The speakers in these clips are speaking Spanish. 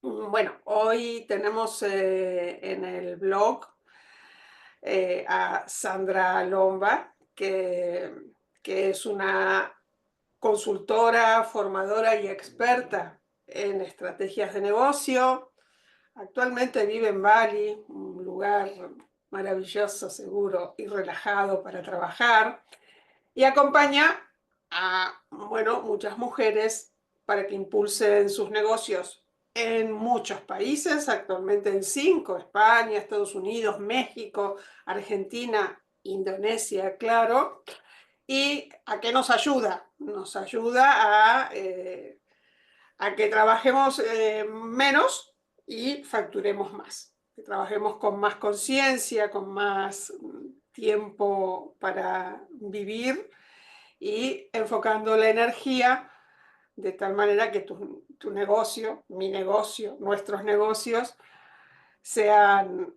Bueno, hoy tenemos en el blog a Sandra Lomba, que es una consultora, formadora y experta en estrategias de negocio. Actualmente vive en Bali, un lugar maravilloso, seguro y relajado para trabajar, y acompaña a, bueno, muchas mujeres para que impulsen sus negocios en muchos países, actualmente en 5: España, Estados Unidos, México, Argentina, Indonesia, claro. ¿Y a qué nos ayuda? Nos ayuda a que trabajemos menos y facturemos más, que trabajemos con más conciencia, con más tiempo para vivir y enfocando la energía de tal manera que tu negocio, mi negocio, nuestros negocios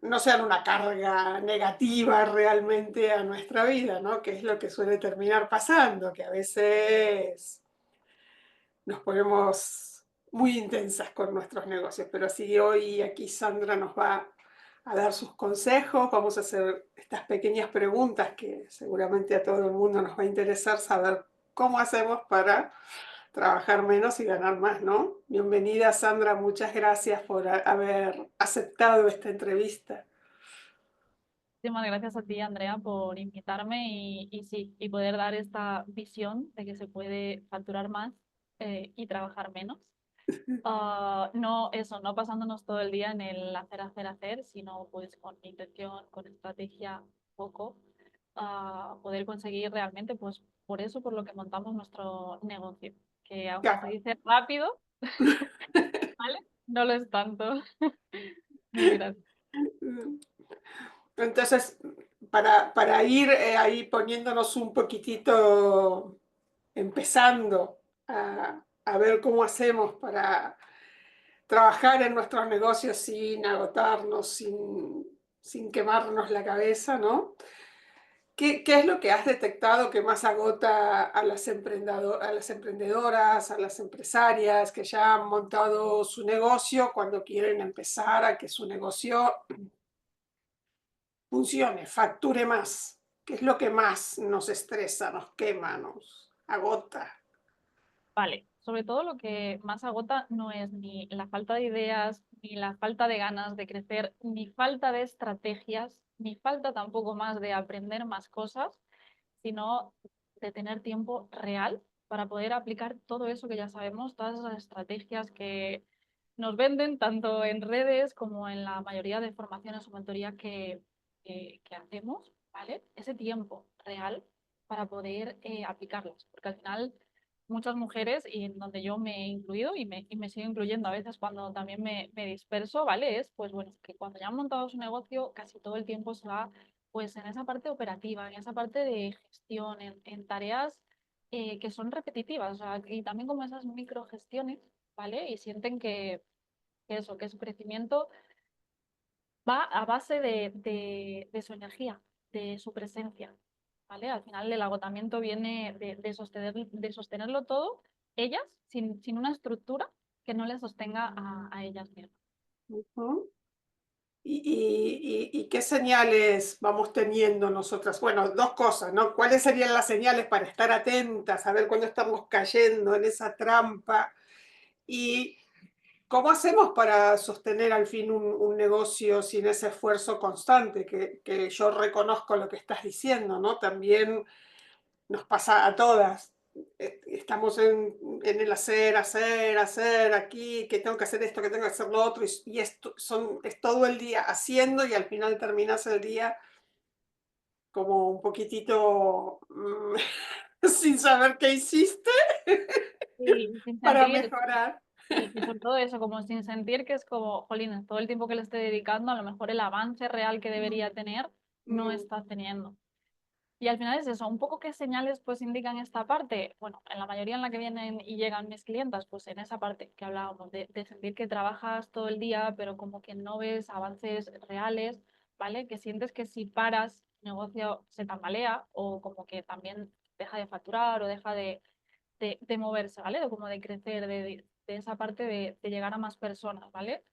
no sean una carga negativa realmente a nuestra vida, ¿no? Que es lo que suele terminar pasando, que a veces nos ponemos muy intensas con nuestros negocios. Pero sí, hoy aquí Sandra nos va a dar sus consejos, vamos a hacer estas pequeñas preguntas que seguramente a todo el mundo nos va a interesar saber cómo hacemos para trabajar menos y ganar más, ¿no? Bienvenida, Sandra, muchas gracias por haber aceptado esta entrevista. Muchísimas gracias a ti, Andrea, por invitarme y sí, y poder dar esta visión de que se puede facturar más y trabajar menos. No, eso, no pasándonos todo el día en el hacer, hacer, hacer, sino pues con intención, con estrategia, poco, poder conseguir realmente, pues por eso, por lo que montamos nuestro negocio, que aunque se Claro. dice rápido, ¿vale? No lo es tanto. Mil gracias. Entonces, para ir ahí poniéndonos un poquitito, empezando a ver cómo hacemos para trabajar en nuestros negocios sin agotarnos, sin quemarnos la cabeza, ¿no? ¿Qué es lo que has detectado que más agota a a las emprendedoras, a las empresarias que ya han montado su negocio cuando quieren empezar a que su negocio funcione, facture más? ¿Qué es lo que más nos estresa, nos quema, nos agota? Vale, sobre todo lo que más agota no es ni la falta de ideas, ni la falta de ganas de crecer, ni falta de estrategias, ni falta tampoco más de aprender más cosas, sino de tener tiempo real para poder aplicar todo eso que ya sabemos, todas esas estrategias que nos venden tanto en redes como en la mayoría de formaciones o mentorías que hacemos, ¿vale? Ese tiempo real para poder aplicarlas, porque al final muchas mujeres, y en donde yo me he incluido y me sigo incluyendo a veces cuando también me disperso, ¿vale? Es pues bueno, que cuando ya han montado su negocio, casi todo el tiempo se va pues en esa parte operativa, en esa parte de gestión, en tareas que son repetitivas, o sea, y también como esas microgestiones, ¿vale? Y sienten que eso, que su crecimiento va a base de su energía, de su presencia, ¿vale? Al final el agotamiento viene de sostenerlo todo, ellas, sin una estructura que no les sostenga a ellas mismas. Ujú. ¿Y qué señales vamos teniendo nosotras? Bueno, dos cosas, ¿no? ¿Cuáles serían las señales para estar atentas, a ver cuándo estamos cayendo en esa trampa? ¿Y cómo hacemos para sostener al fin un negocio sin ese esfuerzo constante? Que yo reconozco lo que estás diciendo, ¿no? También nos pasa a todas. Estamos en el hacer, hacer, hacer aquí, que tengo que hacer esto, que tengo que hacer lo otro, y es todo el día haciendo y al final terminas el día como un poquitito sin saber qué hiciste Y sin para sentir, mejorar. y sobre todo eso, como sin sentir que es como, jolín, todo el tiempo que le estoy dedicando, a lo mejor el avance real que debería tener no Mm, está teniendo. Y al final es eso, un poco qué señales pues indican esta parte. Bueno, en la mayoría en la que vienen y llegan mis clientas, pues en esa parte que hablábamos, de sentir que trabajas todo el día, pero como que no ves avances reales, ¿vale? Que sientes que si paras, el negocio se tambalea o como que también deja de facturar o deja de moverse, ¿vale? O como de crecer, de esa parte de llegar a más personas, ¿vale?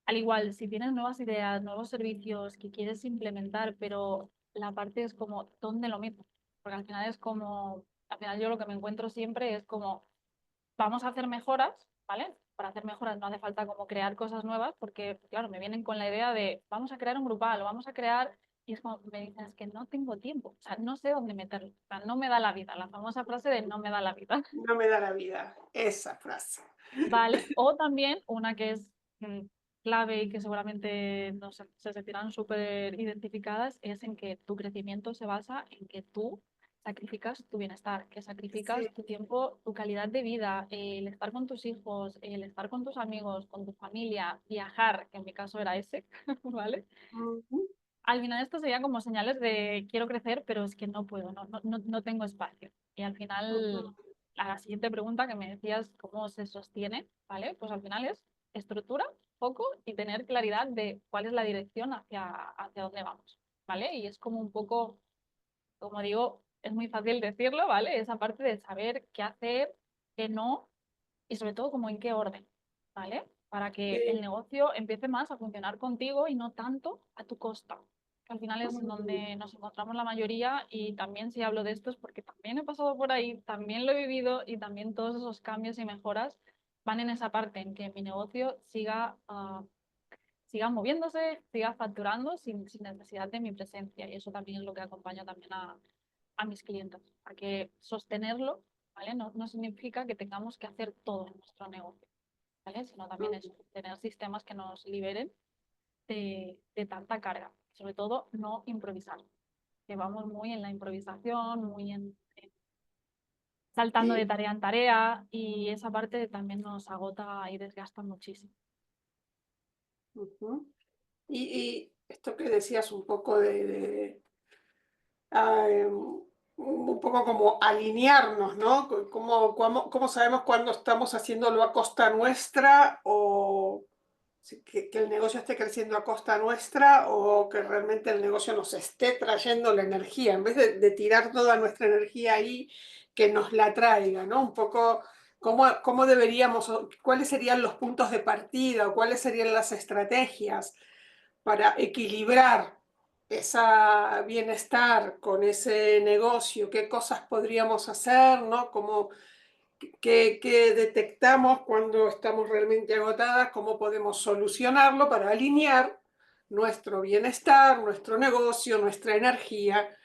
Al igual, si tienes nuevas ideas, nuevos servicios que quieres implementar, pero la parte es como, ¿dónde lo meto? Porque al final es como, al final yo lo que me encuentro siempre es como, vamos a hacer mejoras, ¿vale? Para hacer mejoras no hace falta como crear cosas nuevas, porque, claro, me vienen con la idea de, vamos a crear un grupal o vamos a crear, y es como, me dicen, es que no tengo tiempo, o sea, no sé dónde meterlo, o sea, no me da la vida, la famosa frase de no me da la vida. No me da la vida, esa frase. Vale, o también una que es clave y que seguramente se sentirán súper identificadas, es en que tu crecimiento se basa en que tú sacrificas tu bienestar, que Sí. sacrificas tu tiempo, tu calidad de vida, el estar con tus hijos, el estar con tus amigos, con tu familia, viajar, que en mi caso era ese, ¿vale? Ujú, Al final esto sería como señales de quiero crecer, pero es que no puedo, no tengo espacio. Y al final, ujú. la siguiente pregunta que me decías, ¿cómo se sostiene? ¿Vale? Pues al final es estructura, foco y tener claridad de cuál es la dirección hacia dónde vamos, ¿vale? Y es como un poco, como digo, es muy fácil decirlo, ¿vale? Esa parte de saber qué hacer, qué no y sobre todo como en qué orden, ¿vale? Para que el Sí. negocio empiece más a funcionar contigo y no tanto a tu costa. Que al final es Mm, donde nos encontramos la mayoría y también si hablo de esto es porque también he pasado por ahí, también lo he vivido y también todos esos cambios y mejoras van en esa parte, en que mi negocio siga moviéndose, siga facturando sin necesidad de mi presencia y eso también es lo que acompaña también a mis clientes, a que sostenerlo, ¿vale? No significa que tengamos que hacer todo en nuestro negocio, ¿vale? Sino también mm. eso, tener sistemas que nos liberen de tanta carga, sobre todo no improvisar, que vamos muy en la improvisación, muy en saltando de Sí. tarea en tarea y esa parte también nos agota y desgasta muchísimo. Ujú. Y esto que decías un poco un poco como alinearnos, ¿no? ¿Cómo sabemos cuándo estamos haciéndolo a costa nuestra o que el negocio esté creciendo a costa nuestra o que realmente el negocio nos esté trayendo la energía? En vez de tirar toda nuestra energía ahí, que nos la traiga, ¿no? Un poco cómo deberíamos, cuáles serían los puntos de partida o cuáles serían las estrategias para equilibrar ese bienestar con ese negocio, qué cosas podríamos hacer, ¿no? Cómo, qué detectamos cuando estamos realmente agotadas, cómo podemos solucionarlo para alinear nuestro bienestar, nuestro negocio, nuestra energía,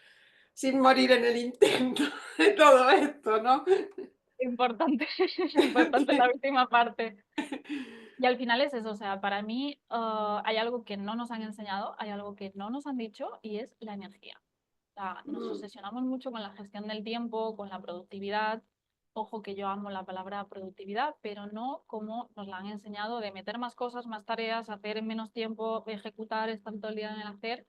sin morir en el intento de todo esto, ¿no? Importante, importante la última parte. Y al final es eso, o sea, para mí hay algo que no nos han enseñado, hay algo que no nos han dicho y es la energía. O sea, nos Mm, obsesionamos mucho con la gestión del tiempo, con la productividad. Ojo que yo amo la palabra productividad, pero no como nos la han enseñado de meter más cosas, más tareas, hacer en menos tiempo, ejecutar, estar todo el día en el hacer,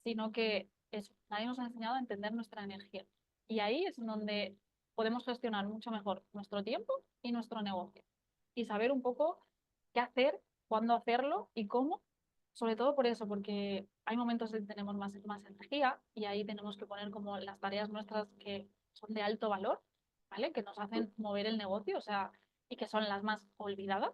sino que eso, nadie nos ha enseñado a entender nuestra energía. Y ahí es donde podemos gestionar mucho mejor nuestro tiempo y nuestro negocio. Y saber un poco qué hacer, cuándo hacerlo y cómo. Sobre todo por eso, porque hay momentos en que tenemos más energía y ahí tenemos que poner como las tareas nuestras que son de alto valor, ¿vale? Que nos hacen mover el negocio, o sea, y que son las más olvidadas,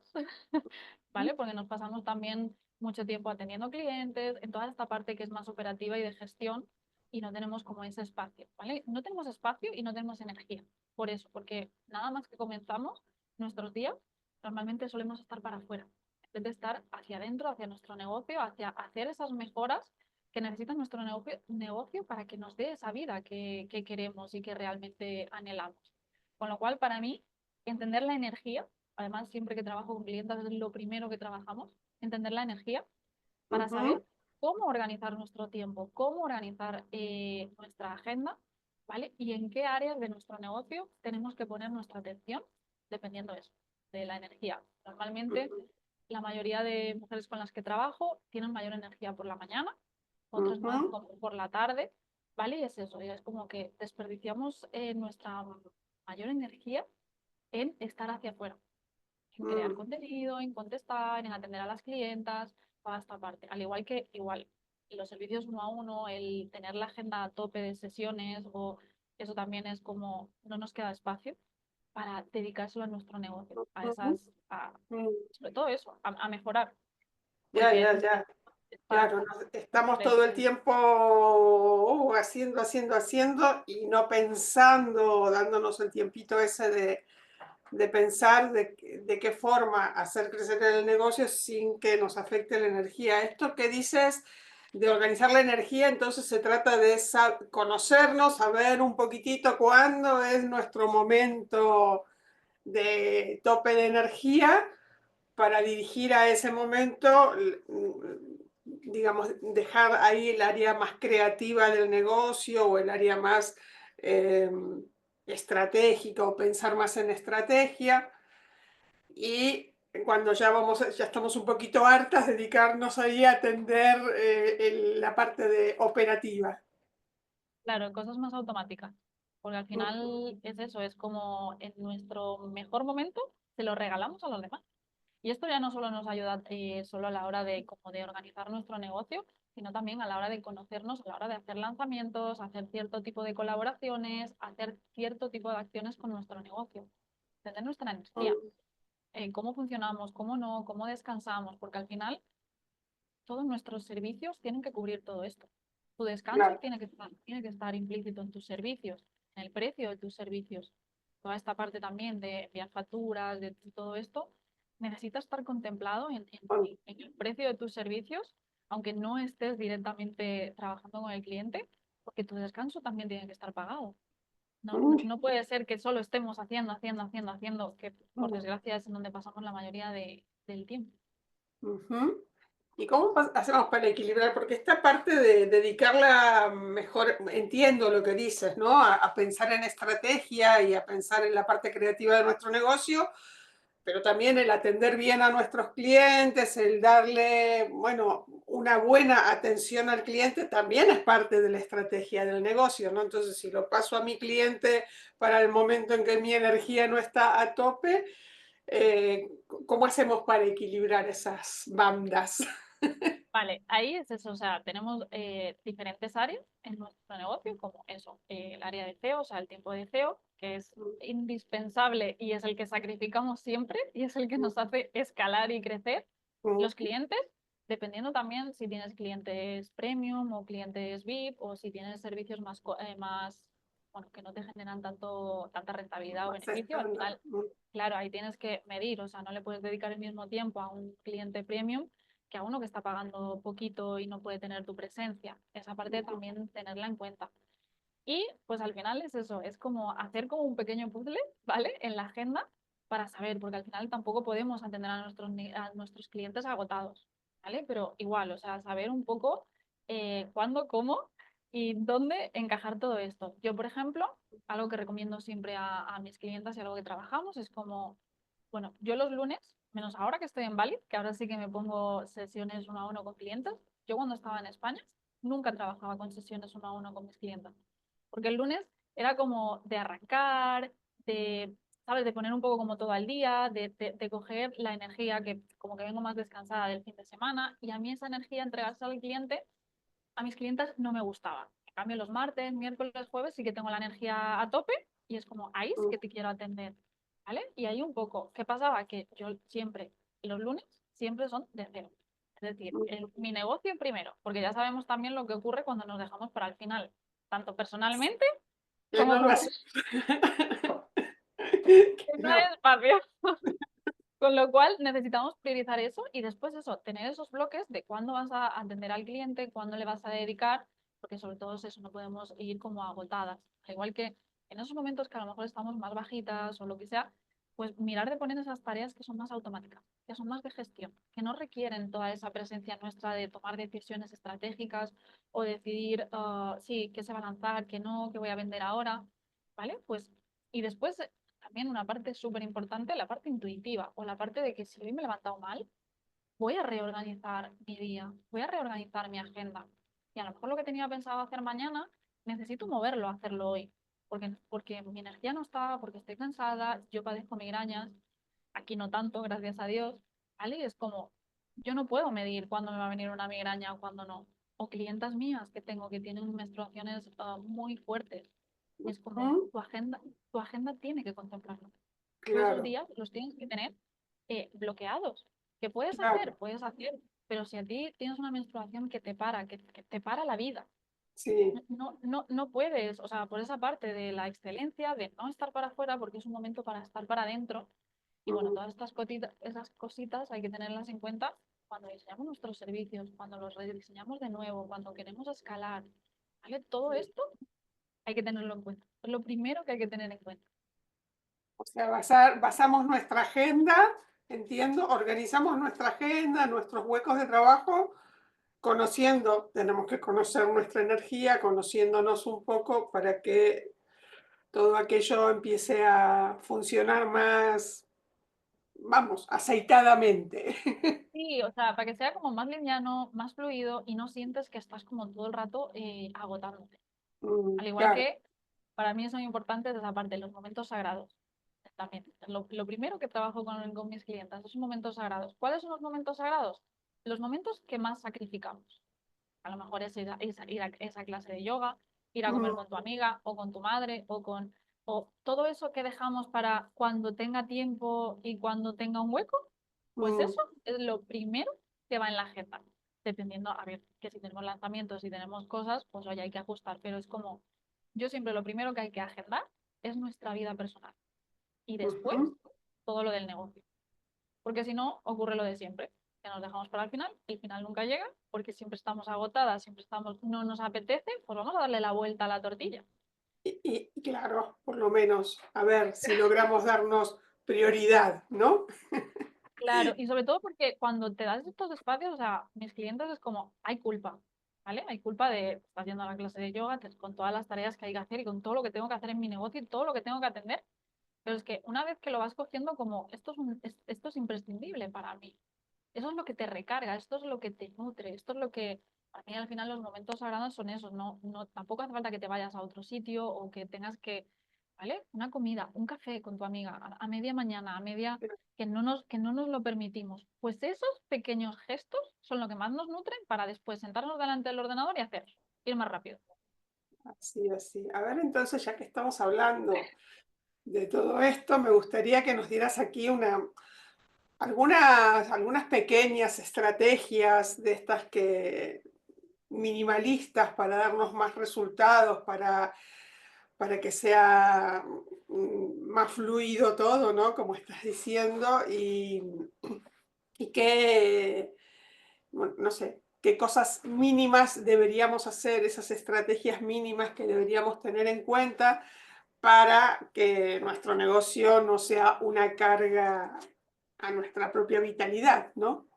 ¿vale? Porque nos pasamos también mucho tiempo atendiendo clientes, en toda esta parte que es más operativa y de gestión, y no tenemos como ese espacio, ¿vale? No tenemos espacio y no tenemos energía. Por eso, porque nada más que comenzamos nuestros días, normalmente solemos estar para afuera, en vez de estar hacia adentro, hacia nuestro negocio, hacia hacer esas mejoras que necesita nuestro negocio para que nos dé esa vida que queremos y que realmente anhelamos. Con lo cual, para mí, entender la energía, además, siempre que trabajo con clientes es lo primero que trabajamos, entender la energía para ujú, saber cómo organizar nuestro tiempo, cómo organizar nuestra agenda, ¿vale? Y en qué áreas de nuestro negocio tenemos que poner nuestra atención, dependiendo de eso, de la energía. Normalmente, ujú, la mayoría de mujeres con las que trabajo tienen mayor energía por la mañana, otras más ujú, como por la tarde, ¿vale? Y es eso, es como que desperdiciamos nuestra mayor energía en estar hacia afuera, en crear mm, contenido, en contestar, en atender a las clientas, toda esta parte. Al igual que igual los servicios uno a uno, el tener la agenda a tope de sesiones o eso también es como no nos queda espacio. para dedicárselo a nuestro negocio, a Ujú, esas, mm. sobre todo eso, a mejorar, Ya, porque ya, ya. está Claro, estamos completo. todo el tiempo haciendo, haciendo, haciendo y no pensando, dándonos el tiempito ese de pensar de qué forma hacer crecer el negocio sin que nos afecte la energía. Esto que dices de organizar la energía, entonces se trata de conocernos, saber un poquitito cuándo es nuestro momento de tope de energía para dirigir a ese momento, digamos, dejar ahí el área más creativa del negocio o el área más eh, estratégica o pensar más en estrategia. Y cuando ya estamos un poquito hartas, dedicarnos ahí a atender la parte de operativa. Claro, cosas más automáticas, porque al Ujú, final es eso, es como en nuestro mejor momento se lo regalamos a los demás. Y esto ya no solo nos ayuda solo a la hora de, como de organizar nuestro negocio, sino también a la hora de conocernos, a la hora de hacer lanzamientos, hacer cierto tipo de colaboraciones, hacer cierto tipo de acciones con nuestro negocio, entender nuestra energía, ujú, cómo funcionamos, cómo no, cómo descansamos, porque al final todos nuestros servicios tienen que cubrir todo esto. Tu descanso claro. tiene que estar implícito en tus servicios, en el precio de tus servicios. Toda esta parte también de enviar facturas, de todo esto, necesita estar contemplado Bueno, en el precio de tus servicios, aunque no estés directamente trabajando con el cliente, porque tu descanso también tiene que estar pagado. No puede ser que solo estemos haciendo, que por ujú, desgracia es en donde pasamos la mayoría del tiempo. ujú. ¿Y cómo hacemos para equilibrar? Porque esta parte de dedicarla mejor, entiendo lo que dices, ¿no? A pensar en estrategia y a pensar en la parte creativa de nuestro negocio, pero también el atender bien a nuestros clientes, el darle, bueno, una buena atención al cliente también es parte de la estrategia del negocio, ¿no? Entonces, si lo paso a mi cliente para el momento en que mi energía no está a tope, ¿cómo hacemos para equilibrar esas bandas? Vale, ahí es eso, o sea, tenemos diferentes áreas en nuestro negocio, como eso, el área de SEO, o sea, el tiempo de SEO, que es indispensable y es el que sacrificamos siempre y es el que nos hace escalar y crecer. Los clientes, dependiendo también si tienes clientes premium o clientes VIP o si tienes servicios más, bueno, que no te generan tanta rentabilidad o Más beneficio, al estándar. final, claro, ahí tienes que medir, o sea, no le puedes dedicar el mismo tiempo a un cliente premium que a uno que está pagando poquito y no puede tener tu presencia. Esa parte también tenerla en cuenta. Y pues al final es eso, es como hacer como un pequeño puzzle, ¿vale? En la agenda para saber, porque al final tampoco podemos atender a nuestros clientes agotados, ¿vale? Pero igual, o sea, saber un poco cuándo, cómo y dónde encajar todo esto. Yo, por ejemplo, algo que recomiendo siempre a mis clientes y algo que trabajamos es como, bueno, yo los lunes, menos ahora que estoy en Bali, que ahora sí que me pongo sesiones uno a uno con clientes, yo cuando estaba en España nunca trabajaba con sesiones uno a uno con mis clientes. Porque el lunes era como de arrancar, de, ¿sabes? De poner un poco como todo al día, de coger la energía que como que vengo más descansada del fin de semana y a mí esa energía entregársela al cliente, a mis clientes no me gustaba. En cambio, los martes, miércoles, jueves sí que tengo la energía a tope y es como, ahí es que te quiero atender, ¿vale? Y ahí un poco, ¿qué pasaba? Que yo siempre, los lunes, siempre son de cero. Es decir, mi negocio primero, porque ya sabemos también lo que ocurre cuando nos dejamos para el final, tanto personalmente Que como no lo hace. profesionalmente. Que No no. hay espacio. Con lo cual necesitamos priorizar eso y después eso, tener esos bloques de cuándo vas a atender al cliente, cuándo le vas a dedicar, porque sobre todo es eso, no podemos ir como agotadas. Al igual que en esos momentos que a lo mejor estamos más bajitas o lo que sea, pues mirar de poner esas tareas que son más automáticas, que son más de gestión, que no requieren toda esa presencia nuestra de tomar decisiones estratégicas o decidir, sí, qué se va a lanzar, qué no, qué voy a vender ahora, ¿vale? Pues, y después también una parte súper importante, la parte intuitiva o la parte de que si hoy me he levantado mal, voy a reorganizar mi día, voy a reorganizar mi agenda. Y a lo mejor lo que tenía pensado hacer mañana, necesito moverlo a hacerlo hoy, porque mi energía no está, porque estoy cansada, yo padezco migrañas, aquí no tanto, gracias a Dios, ¿vale? Y es como, yo no puedo medir cuándo me va a venir una migraña o cuándo no. O clientas mías que tengo que tienen menstruaciones muy fuertes. Es como Ujú, tu agenda tiene que contemplarlo. Tú esos claro, días los tienes que tener bloqueados. ¿Qué puedes hacer? claro, Puedes hacer, pero si a ti tienes una menstruación que te para la vida, sí. no puedes, o sea, por esa parte de la excelencia, de no estar para afuera, porque es un momento para estar para adentro. Y bueno, Mm, todas estas esas cositas hay que tenerlas en cuenta cuando diseñamos nuestros servicios, cuando los rediseñamos de nuevo, cuando queremos escalar. ¿Vale? Todo sí. esto hay que tenerlo en cuenta. Es lo primero que hay que tener en cuenta. O sea, basamos nuestra agenda, entiendo, organizamos nuestra agenda, nuestros huecos de trabajo, conociendo, tenemos que conocer nuestra energía, conociéndonos un poco para que todo aquello empiece a funcionar más, vamos, aceitadamente. Sí, o sea, para que sea como más liviano, más fluido y no sientes que estás como todo el rato agotándote. Al igual Claro. que para mí son importantes esa parte, los momentos sagrados. También, lo primero que trabajo con mis clientes es momentos sagrados. ¿Cuáles son los momentos sagrados? Los momentos que más sacrificamos. A lo mejor es ir a esa clase de yoga, ir a comer Mm, con tu amiga o con tu madre o todo eso que dejamos para cuando tenga tiempo y cuando tenga un hueco, pues mm, eso es lo primero que va en la agenda. Dependiendo, a ver, que si tenemos lanzamientos y tenemos cosas, pues oye, hay que ajustar, pero es como, yo siempre lo primero que hay que agendar es nuestra vida personal y después ujú. todo lo del negocio. Porque si no, ocurre lo de siempre, que nos dejamos para el final nunca llega, porque siempre estamos agotadas, siempre estamos, no nos apetece, pues vamos a darle la vuelta a la tortilla. Y claro, por lo menos, a ver si logramos darnos prioridad, ¿no? Claro, y sobre todo porque cuando te das estos espacios, o sea, mis clientes es como, hay culpa, ¿vale? Hay culpa de estar haciendo la clase de yoga con todas las tareas que hay que hacer y con todo lo que tengo que hacer en mi negocio y todo lo que tengo que atender. Pero es que una vez que lo vas cogiendo como, esto es imprescindible para mí. Eso es lo que te recarga, esto es lo que te nutre, esto es lo que, para mí al final los momentos sagrados son esos, tampoco hace falta que te vayas a otro sitio o que tengas que, ¿vale? Una comida, un café con tu amiga a media mañana, a media, que no nos lo permitimos. Pues esos pequeños gestos son lo que más nos nutren para después sentarnos delante del ordenador y hacer, ir más rápido. Así, así. A ver, entonces, ya que estamos hablando de todo esto, me gustaría que nos dieras aquí algunas pequeñas estrategias de estas que minimalistas para darnos más resultados, para que sea más fluido todo, ¿no? Como estás diciendo, y que, bueno, no sé, qué cosas mínimas deberíamos hacer, esas estrategias mínimas que deberíamos tener en cuenta para que nuestro negocio no sea una carga a nuestra propia vitalidad, ¿no?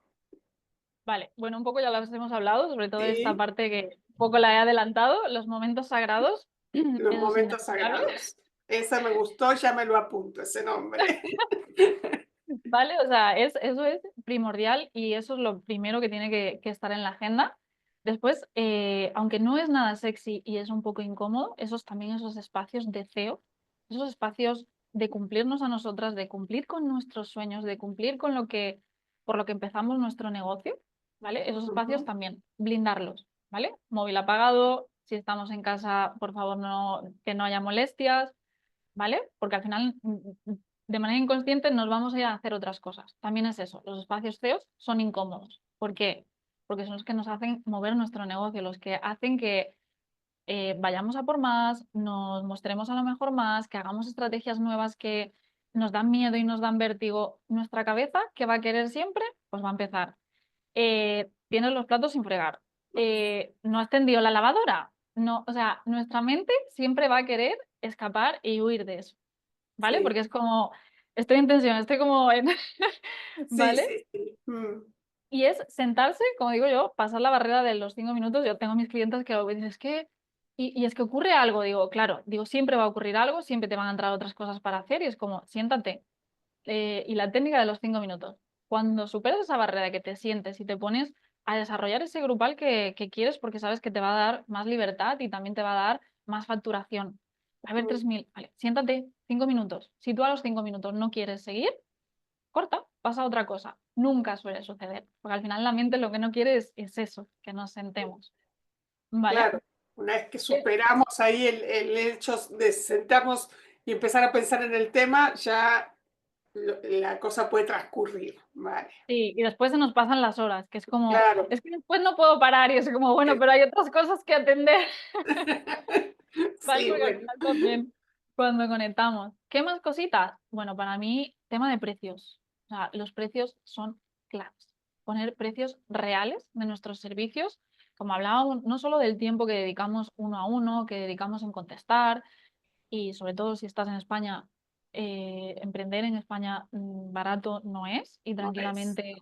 Vale, bueno, un poco ya las hemos hablado, sobre todo esta Sí, parte que un poco la he adelantado, los momentos sagrados, los eso es momentos innegociable. sagrados. Esa me gustó, ya me lo apunto, ese nombre. ¿Vale? O sea, eso es primordial y eso es lo primero que tiene que estar en la agenda. Después, aunque no es nada sexy y es un poco incómodo, esos espacios de CEO, esos espacios de cumplirnos a nosotras, de cumplir con nuestros sueños, de cumplir con por lo que empezamos nuestro negocio, ¿vale? Esos espacios Ujú, también, blindarlos, ¿vale? Móvil apagado, si estamos en casa, por favor, que no haya molestias, ¿vale? Porque al final, de manera inconsciente, nos vamos a ir a hacer otras cosas. También es eso, los espacios feos son incómodos. ¿Por qué? Porque son los que nos hacen mover nuestro negocio, los que hacen que vayamos a por más, nos mostremos a lo mejor más, que hagamos estrategias nuevas que nos dan miedo y nos dan vértigo. Nuestra cabeza, que va a querer siempre, pues va a empezar. Tienes los platos sin fregar. No has tendido la lavadora. No, o sea, nuestra mente siempre va a querer escapar y huir de eso. ¿Vale? sí, Porque es como, estoy en tensión, estoy como en, sí, ¿vale? sí, sí. Y es sentarse, como digo yo, pasar la barrera de los 5 minutos. Yo tengo mis clientes que dicen, es que, y es que ocurre algo, digo, claro, digo, siempre va a ocurrir algo, siempre te van a entrar otras cosas para hacer y es como, siéntate. Y la técnica de los 5 minutos. Cuando superas esa barrera que te sientes y te pones a desarrollar ese grupal que quieres porque sabes que te va a dar más libertad y también te va a dar más facturación. Va a haber Mm, 3.000. Vale, siéntate 5 minutos. Si tú a los 5 minutos no quieres seguir, corta, pasa a otra cosa. Nunca suele suceder, porque al final la mente lo que no quiere es eso, que nos sentemos. ¿Vale? claro. Una vez que superamos ahí el hecho de sentarnos y empezar a pensar en el tema, ya la cosa puede transcurrir, ¿vale? Sí, y después se nos pasan las horas, que es como, Claro. es que después no puedo parar y es como, bueno, pero hay otras cosas que atender, ¿vale? Sí, Porque al bueno. final también, cuando conectamos. ¿Qué más cositas? Bueno, para mí, tema de precios. O sea, los precios son claves. Poner precios reales de nuestros servicios, como hablábamos, no solo del tiempo que dedicamos uno a uno, que dedicamos en contestar, y sobre todo si estás en España, emprender en España barato no es, y No es. tranquilamente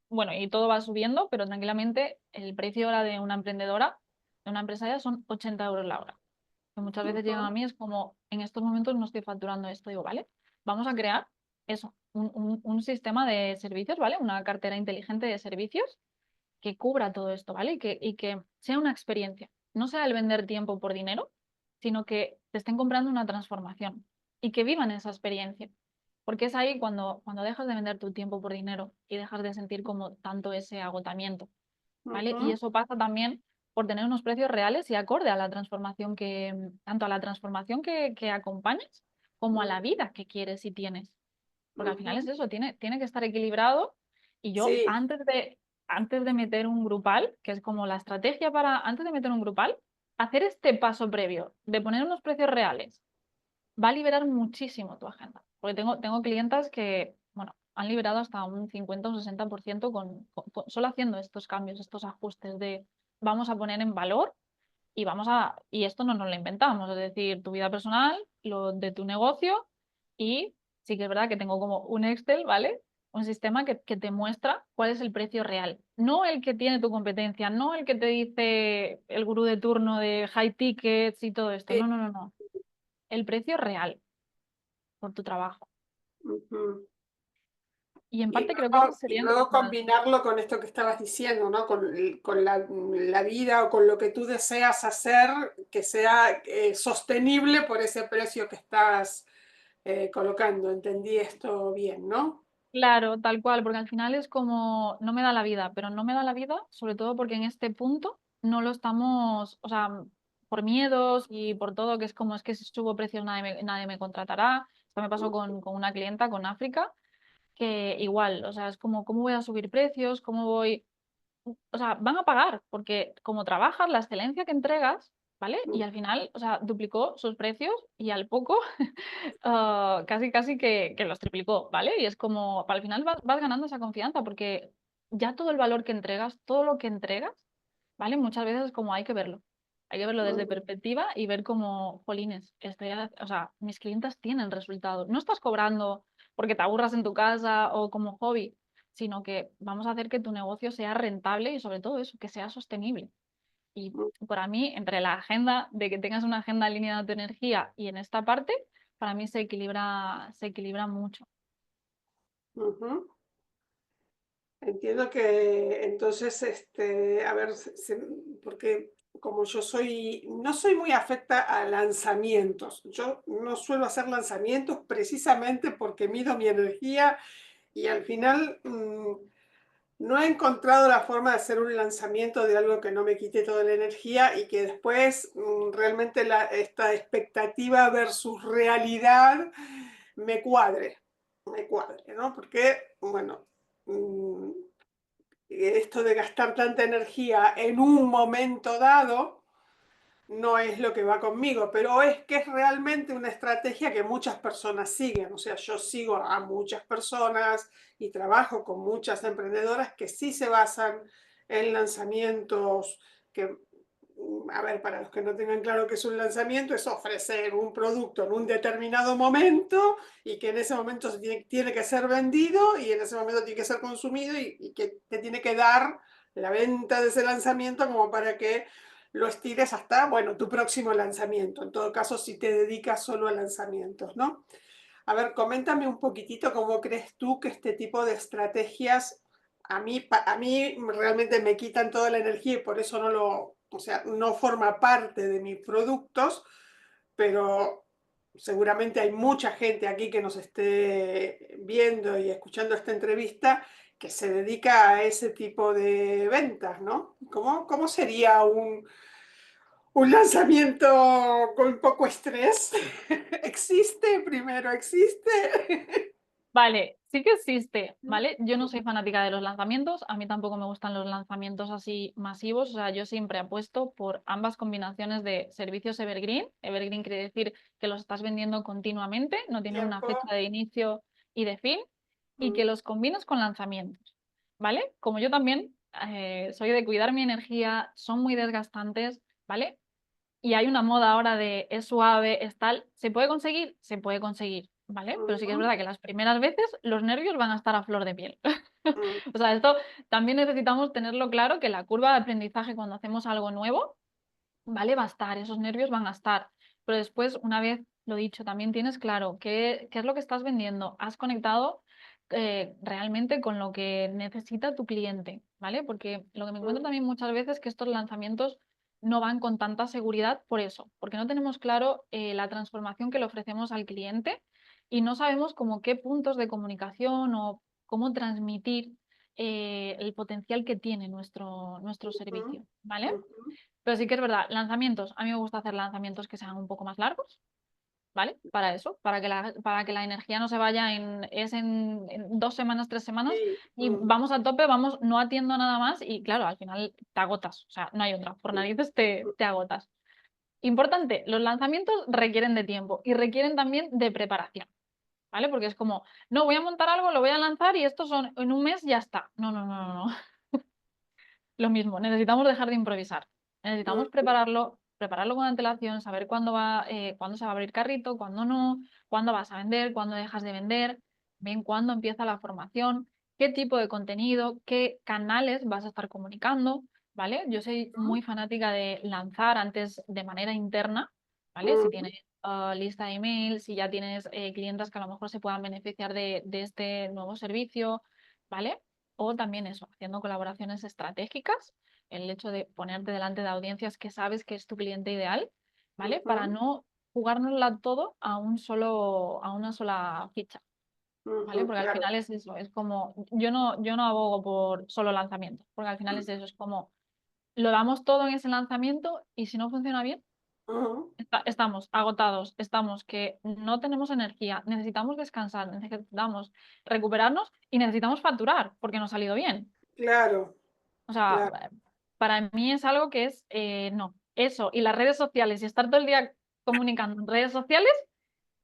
bueno, y todo va subiendo, pero tranquilamente el precio ahora de una emprendedora, de una empresaria, son 80 euros la hora. Que muchas veces llegan a Ujú, mí, es como, en estos momentos no estoy facturando esto. Digo, vale, vamos a crear eso, un sistema de servicios, ¿vale? Una cartera inteligente de servicios que cubra todo esto, ¿vale? Y que sea una experiencia. No sea el vender tiempo por dinero, sino que te estén comprando una transformación y que vivan esa experiencia. Porque es ahí cuando dejas de vender tu tiempo por dinero y dejas de sentir como tanto ese agotamiento, ¿vale? Y ujú, eso pasa también por tener unos precios reales y acorde a la transformación tanto a la transformación que acompañas como a la vida que quieres y tienes. Porque al final es ujú. eso, tiene que estar equilibrado. Y yo, Sí, antes de meter un grupal, que es como la estrategia para, antes de meter un grupal, hacer este paso previo de poner unos precios reales va a liberar muchísimo tu agenda. Porque tengo clientas que, bueno, han liberado hasta un 50 o un 60% solo haciendo estos cambios, estos ajustes de vamos a poner en valor y esto no nos lo inventamos, es decir, tu vida personal, lo de tu negocio y sí que es verdad que tengo como un Excel, ¿vale? Un sistema que te muestra cuál es el precio real, no el que tiene tu competencia, no el que te dice el gurú de turno de high tickets y todo esto, sí. no, no, no, no, el precio real por tu trabajo. Ujú. Y en Y parte creo que esas y serían luego como las... combinarlo con esto que estabas diciendo, ¿no? Con la vida o con lo que tú deseas hacer, que sea sostenible por ese precio que estás colocando. Entendí esto bien, ¿no? Claro, tal cual, porque al final es como, no me da la vida, pero no me da la vida sobre todo porque en este punto no lo estamos, o sea, por miedos y por todo, que es como, es que si subo precios nadie me contratará. Esto me pasó con una clienta, con África, que igual, o sea, es como, ¿cómo voy a subir precios? ¿Cómo voy? O sea, van a pagar, porque como trabajas, la excelencia que entregas, ¿vale? Y al final, o sea, duplicó sus precios y al poco casi casi que los triplicó, ¿vale? Y es como, al final vas ganando esa confianza porque ya todo el valor que entregas, todo lo que entregas, ¿vale? Muchas veces es como hay que verlo. Hay que verlo desde Ujú, perspectiva y ver como, jolines, o sea, mis clientes tienen resultados. No estás cobrando porque te aburras en tu casa o como hobby, sino que vamos a hacer que tu negocio sea rentable y sobre todo eso, que sea sostenible. Y ujú, para mí, entre la agenda, de que tengas una agenda alineada a tu energía y en esta parte, para mí se equilibra mucho. ujú. Entiendo que entonces, a ver, porque como yo no soy muy afecta a lanzamientos. Yo no suelo hacer lanzamientos precisamente porque mido mi energía y al final no he encontrado la forma de hacer un lanzamiento de algo que no me quite toda la energía y que después realmente esta expectativa versus realidad me cuadre, ¿no? Porque, bueno, mm, esto de gastar tanta energía en un momento dado no es lo que va conmigo, pero es que es realmente una estrategia que muchas personas siguen. O sea, yo sigo a muchas personas y trabajo con muchas emprendedoras que sí se basan en lanzamientos que, a ver, para los que no tengan claro qué es un lanzamiento, es ofrecer un producto en un determinado momento y que en ese momento tiene que ser vendido y en ese momento tiene que ser consumido y que te tiene que dar la venta de ese lanzamiento como para que lo estires hasta, bueno, tu próximo lanzamiento. En todo caso, si te dedicas solo a lanzamientos, ¿no? A ver, coméntame un poquitito cómo crees tú que este tipo de estrategias a mí realmente me quitan toda la energía y por eso o sea, no forma parte de mis productos, pero seguramente hay mucha gente aquí que nos esté viendo y escuchando esta entrevista que se dedica a ese tipo de ventas, ¿no? ¿Cómo sería un lanzamiento con poco estrés? ¿Existe? Primero, ¿existe? Vale, sí que existe, ¿vale? Yo no soy fanática de los lanzamientos, a mí tampoco me gustan los lanzamientos así masivos, o sea, yo siempre apuesto por ambas combinaciones de servicios evergreen. Evergreen quiere decir que los estás vendiendo continuamente, no tienen una Tiempo. fecha de inicio y de fin, y que Mm, los combinas con lanzamientos, ¿vale? Como yo también soy de cuidar mi energía, son muy desgastantes, ¿vale? Y hay una moda ahora de es suave, es tal. ¿Se puede conseguir? Se puede conseguir, ¿vale? Pero sí que es ujú, verdad que las primeras veces los nervios van a estar a flor de piel. mm, O sea, esto también necesitamos tenerlo claro, que la curva de aprendizaje cuando hacemos algo nuevo, ¿vale? Va a estar, esos nervios van a estar. Pero después, una vez lo dicho, también tienes claro qué es lo que estás vendiendo. Has conectado realmente con lo que necesita tu cliente, ¿vale? Porque lo que me encuentro mm, también muchas veces es que estos lanzamientos no van con tanta seguridad por eso, porque no tenemos claro la transformación que le ofrecemos al cliente y no sabemos como qué puntos de comunicación o cómo transmitir el potencial que tiene nuestro ujú, servicio, ¿vale? ujú. Pero sí que es verdad, lanzamientos. A mí me gusta hacer lanzamientos que sean un poco más largos, ¿vale? Para eso, para que la energía no se vaya en 2 semanas, 3 semanas Sí, y vamos a tope, vamos, no atiendo nada más y claro, al final te agotas, o sea, no hay otra, por narices te agotas. Importante, los lanzamientos requieren de tiempo y requieren también de preparación, ¿vale? Porque es como, no, voy a montar algo, lo voy a lanzar y esto son, en un mes ya está. No, no, no, no, no. Lo mismo, necesitamos dejar de improvisar. Necesitamos mm, prepararlo con antelación, saber cuándo se va a abrir carrito, cuándo no, cuándo vas a vender, cuándo dejas de vender, bien cuándo empieza la formación, qué tipo de contenido, qué canales vas a estar comunicando, ¿vale? Yo soy muy fanática de lanzar antes de manera interna, ¿vale? Si mm, tienes lista de email, si ya tienes clientes que a lo mejor se puedan beneficiar de este nuevo servicio, ¿vale? O también eso, haciendo colaboraciones estratégicas, el hecho de ponerte delante de audiencias que sabes que es tu cliente ideal, ¿vale? Para ujú, no jugárnosla todo a una sola ficha, ¿vale? ujú, Porque al claro. final es eso, es como, yo no abogo por solo lanzamiento, porque al final es eso, es como, lo damos todo en ese lanzamiento y si no funciona bien, Ujú, estamos agotados, estamos que no tenemos energía, necesitamos descansar, necesitamos recuperarnos y necesitamos facturar porque no ha salido bien. claro, O sea, claro. para mí es algo que es, no, eso, y las redes sociales, y estar todo el día comunicando en redes sociales,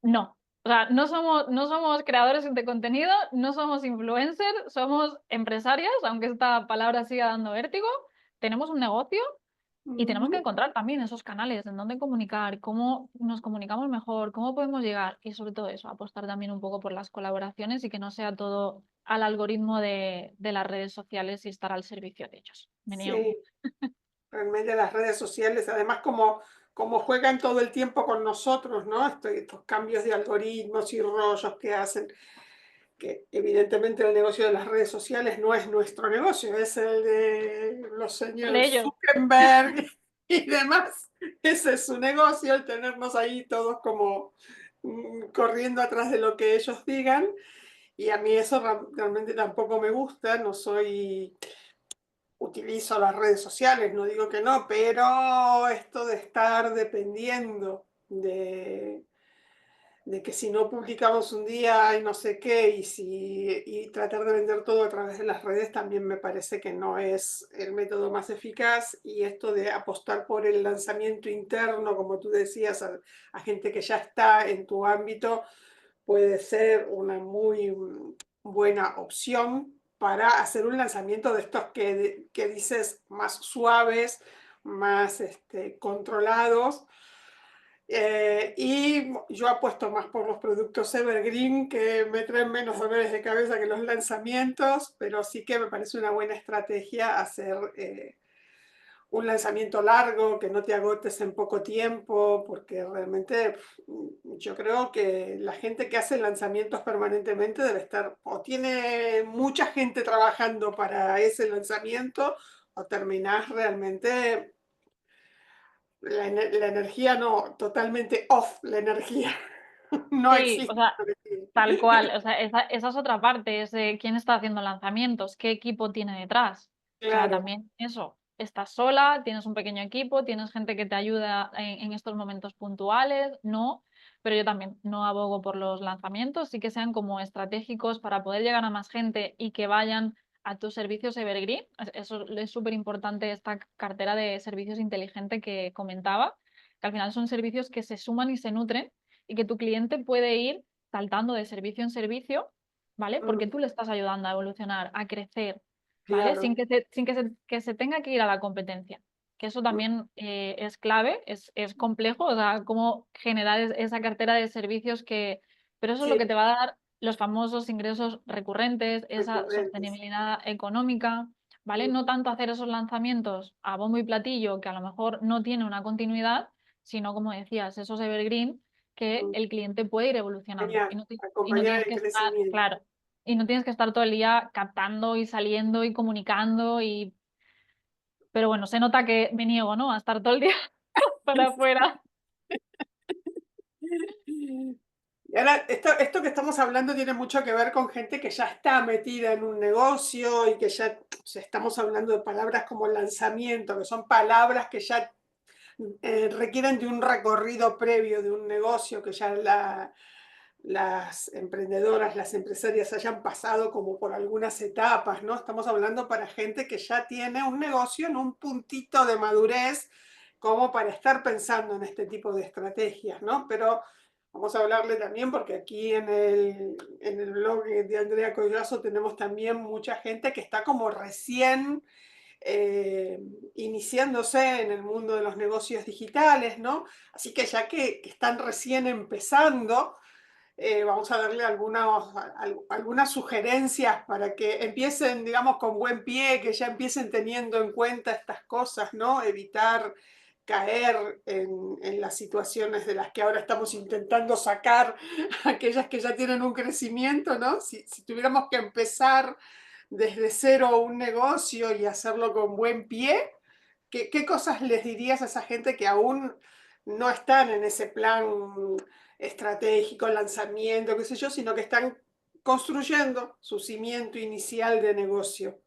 no. O sea, no somos creadores de contenido, no somos influencers, somos empresarias, aunque esta palabra siga dando vértigo, tenemos un negocio y tenemos que Ujú, encontrar también esos canales en donde comunicar, cómo nos comunicamos mejor, cómo podemos llegar y sobre todo eso, apostar también un poco por las colaboraciones y que no sea todo al algoritmo de las redes sociales y estar al servicio de ellos. Me niego. sí, realmente las redes sociales, además como juegan todo el tiempo con nosotros, ¿no? Estos cambios de algoritmos y rollos que hacen, que evidentemente el negocio de las redes sociales no es nuestro negocio, es el de los El de señores ellos. Zuckerberg y demás. Ese es su negocio, el tenernos ahí todos como corriendo atrás de lo que ellos digan. Y a mí eso realmente tampoco me gusta, no soy, utilizo las redes sociales, no digo que no, pero esto de estar dependiendo de que si no publicamos un día hay no sé qué y tratar de vender todo a través de las redes también me parece que no es el método más eficaz y esto de apostar por el lanzamiento interno, como tú decías, a gente que ya está en tu ámbito, puede ser una muy buena opción para hacer un lanzamiento de estos que dices más suaves, más controlados. Y yo apuesto más por los productos evergreen que me traen menos dolores de cabeza que los lanzamientos, pero sí que me parece una buena estrategia hacer un lanzamiento largo, que no te agotes en poco tiempo, porque realmente yo creo que la gente que hace lanzamientos permanentemente debe estar o tiene mucha gente trabajando para ese lanzamiento o terminás realmente la energía no, totalmente off la energía. No Sí, o existe. sea, tal cual. O sea, esa es otra parte, es de quién está haciendo lanzamientos, qué equipo tiene detrás. O sea, Claro, también eso. Estás sola, tienes un pequeño equipo, tienes gente que te ayuda en estos momentos puntuales, no, pero yo también no abogo por los lanzamientos, sí que sean como estratégicos para poder llegar a más gente y que vayan a tus servicios Evergreen. Eso es súper importante, esta cartera de servicios inteligente que comentaba, que al final son servicios que se suman y se nutren y que tu cliente puede ir saltando de servicio en servicio, ¿vale? Porque mm, tú le estás ayudando a evolucionar, a crecer, ¿vale? claro. Que se tenga que ir a la competencia. Que eso Mm, también es clave, es complejo, o sea, cómo generar esa cartera de servicios que... Pero eso es lo sí, que te va a dar los famosos ingresos recurrentes, esa recurrentes. sostenibilidad económica, ¿vale? Mm, No tanto hacer esos lanzamientos a bombo y platillo que a lo mejor no tiene una continuidad, sino como decías, esos evergreen que mm. el cliente puede ir evolucionando Genial, y no acompañar tienes el que estar, crecimiento. claro, y no tienes que estar todo el día captando y saliendo y comunicando y, pero bueno, se nota que me niego, ¿no? A estar todo el día para afuera. Y ahora, esto que estamos hablando tiene mucho que ver con gente que ya está metida en un negocio y que ya, o sea, estamos hablando de palabras como lanzamiento, que son palabras que ya requieren de un recorrido previo de un negocio, que ya las emprendedoras, las empresarias hayan pasado como por algunas etapas, ¿no? Estamos hablando para gente que ya tiene un negocio en un puntito de madurez como para estar pensando en este tipo de estrategias, ¿no? Pero vamos a hablarle también porque aquí en el blog de Andrea Collazo tenemos también mucha gente que está como recién iniciándose en el mundo de los negocios digitales, ¿no? Así que ya que están recién empezando, vamos a darle algunas sugerencias para que empiecen, digamos, con buen pie, que ya empiecen teniendo en cuenta estas cosas, ¿no? Evitar caer en las situaciones de las que ahora estamos intentando sacar aquellas que ya tienen un crecimiento, ¿no? Si tuviéramos que empezar desde cero un negocio y hacerlo con buen pie, ¿qué cosas les dirías a esa gente que aún no están en ese plan estratégico, lanzamiento, qué sé yo, sino que están construyendo su cimiento inicial de negocio?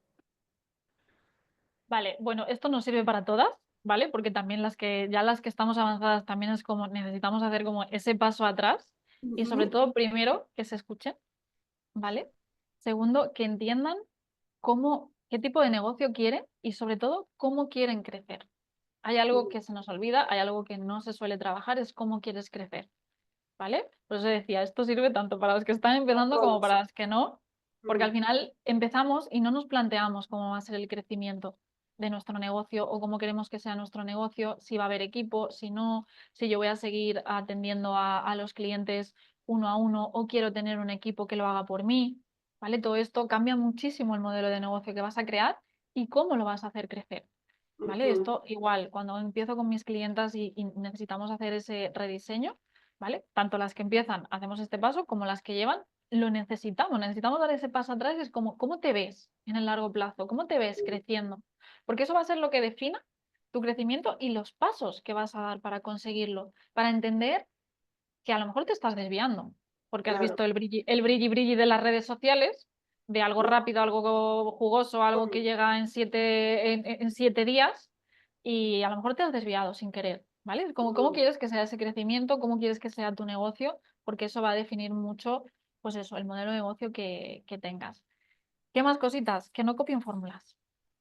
Vale, bueno, esto nos sirve para todas, ¿vale? Porque también las que estamos avanzadas también es como necesitamos hacer como ese paso atrás y sobre Ujú, todo primero que se escuchen, ¿vale? Segundo, que entiendan qué tipo de negocio quieren y sobre todo cómo quieren crecer. Hay algo que se nos olvida, hay algo que no se suele trabajar, es cómo quieres crecer, ¿vale? Por eso decía, esto sirve tanto para los que están a empezando como todos. para los que no, porque al Mm, final empezamos y no nos planteamos cómo va a ser el crecimiento de nuestro negocio o cómo queremos que sea nuestro negocio, si va a haber equipo, si no, si yo voy a seguir atendiendo a los clientes uno a uno o quiero tener un equipo que lo haga por mí, ¿vale? Todo esto cambia muchísimo el modelo de negocio que vas a crear y cómo lo vas a hacer crecer. ¿Vale? ujú, Esto igual, cuando empiezo con mis clientas y necesitamos hacer ese rediseño, ¿vale? Tanto las que empiezan, hacemos este paso, como las que llevan, lo necesitamos dar ese paso atrás, es como, ¿cómo te ves en el largo plazo? ¿Cómo te ves creciendo? Porque eso va a ser lo que defina tu crecimiento y los pasos que vas a dar para conseguirlo, para entender que a lo mejor te estás desviando, porque has claro. visto el brilli de las redes sociales, de algo rápido, algo jugoso, algo que Mm, llega en 7 días, y a lo mejor te has desviado sin querer, ¿vale? ¿Cómo mm, quieres que sea ese crecimiento? ¿Cómo quieres que sea tu negocio? Porque eso va a definir mucho, pues eso, el modelo de negocio que tengas. ¿Qué más cositas? Que no copien fórmulas,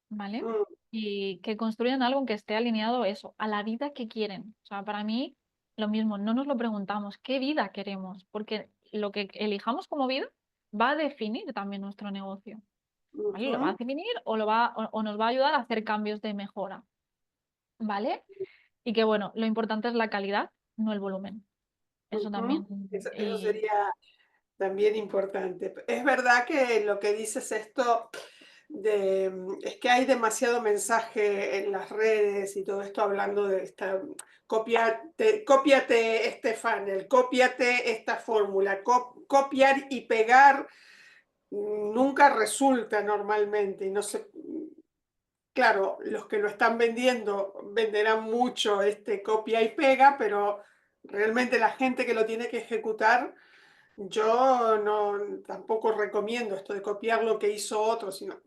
¿vale? mm, Y que construyan algo que esté alineado eso, a la vida que quieren. O sea, para mí, lo mismo, no nos lo preguntamos, ¿qué vida queremos? Porque lo que elijamos como vida va a definir también nuestro negocio, ¿vale? Lo va a ujú, definir o nos va a ayudar a hacer cambios de mejora, ¿vale? Y que bueno, lo importante es la calidad, no el volumen. Eso ujú. también. Eso Y sería también importante. Es verdad que lo que dices esto es que hay demasiado mensaje en las redes y todo esto hablando de esta, cópiate este funnel, cópiate esta fórmula, copiar y pegar nunca resulta normalmente. Y no sé, claro, los que lo están vendiendo venderán mucho este copia y pega, pero realmente la gente que lo tiene que ejecutar, yo no tampoco recomiendo esto de copiar lo que hizo otro, sino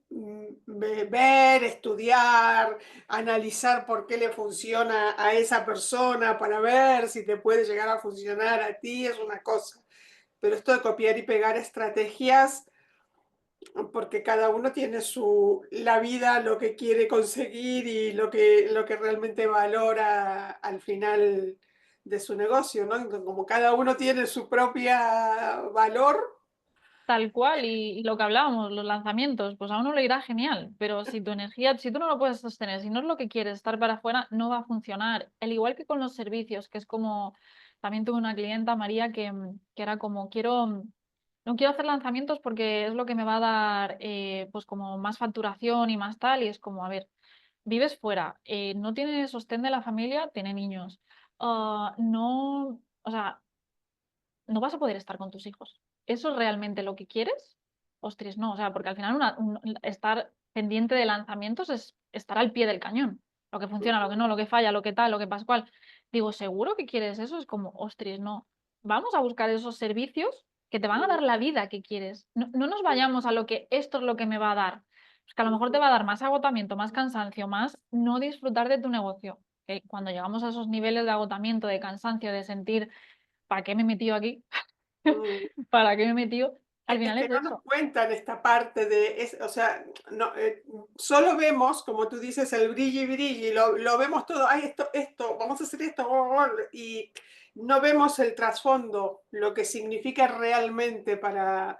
ver, estudiar, analizar por qué le funciona a esa persona para ver si te puede llegar a funcionar a ti, es una cosa. Pero esto de copiar y pegar estrategias, porque cada uno tiene la vida, lo que quiere conseguir y lo que realmente valora al final de su negocio, ¿no? Como cada uno tiene su propia valor. Tal cual, y lo que hablábamos, los lanzamientos, pues a uno le irá genial, pero si tu energía, si tú no lo puedes sostener, si no es lo que quieres, estar para afuera, no va a funcionar. Al igual que con los servicios, que es como, también tuve una clienta, María, que era como, no quiero hacer lanzamientos porque es lo que me va a dar, pues como más facturación y más tal, y es como, a ver, vives fuera, no tiene sostén de la familia, tiene niños, no, o sea, no vas a poder estar con tus hijos. ¿Eso es realmente lo que quieres? Ostras, no, o sea, porque al final estar pendiente de lanzamientos es estar al pie del cañón. Lo que funciona, lo que no, lo que falla, lo que tal, lo que pascual. Digo, ¿seguro que quieres eso? Es como, ostras, no. Vamos a buscar esos servicios que te van a dar la vida que quieres. No, no nos vayamos a lo que esto es lo que me va a dar. Pues que a lo mejor te va a dar más agotamiento, más cansancio, más no disfrutar de tu negocio. Que cuando llegamos a esos niveles de agotamiento, de cansancio, de sentir ¿para qué me he metido aquí? ¿Para qué me he metido? Al Es final que es no nos eso. cuentan esta parte o sea, no, solo vemos, como tú dices, el brilli brilli, lo vemos todo, ay, esto, vamos a hacer esto, y no vemos el trasfondo, lo que significa realmente para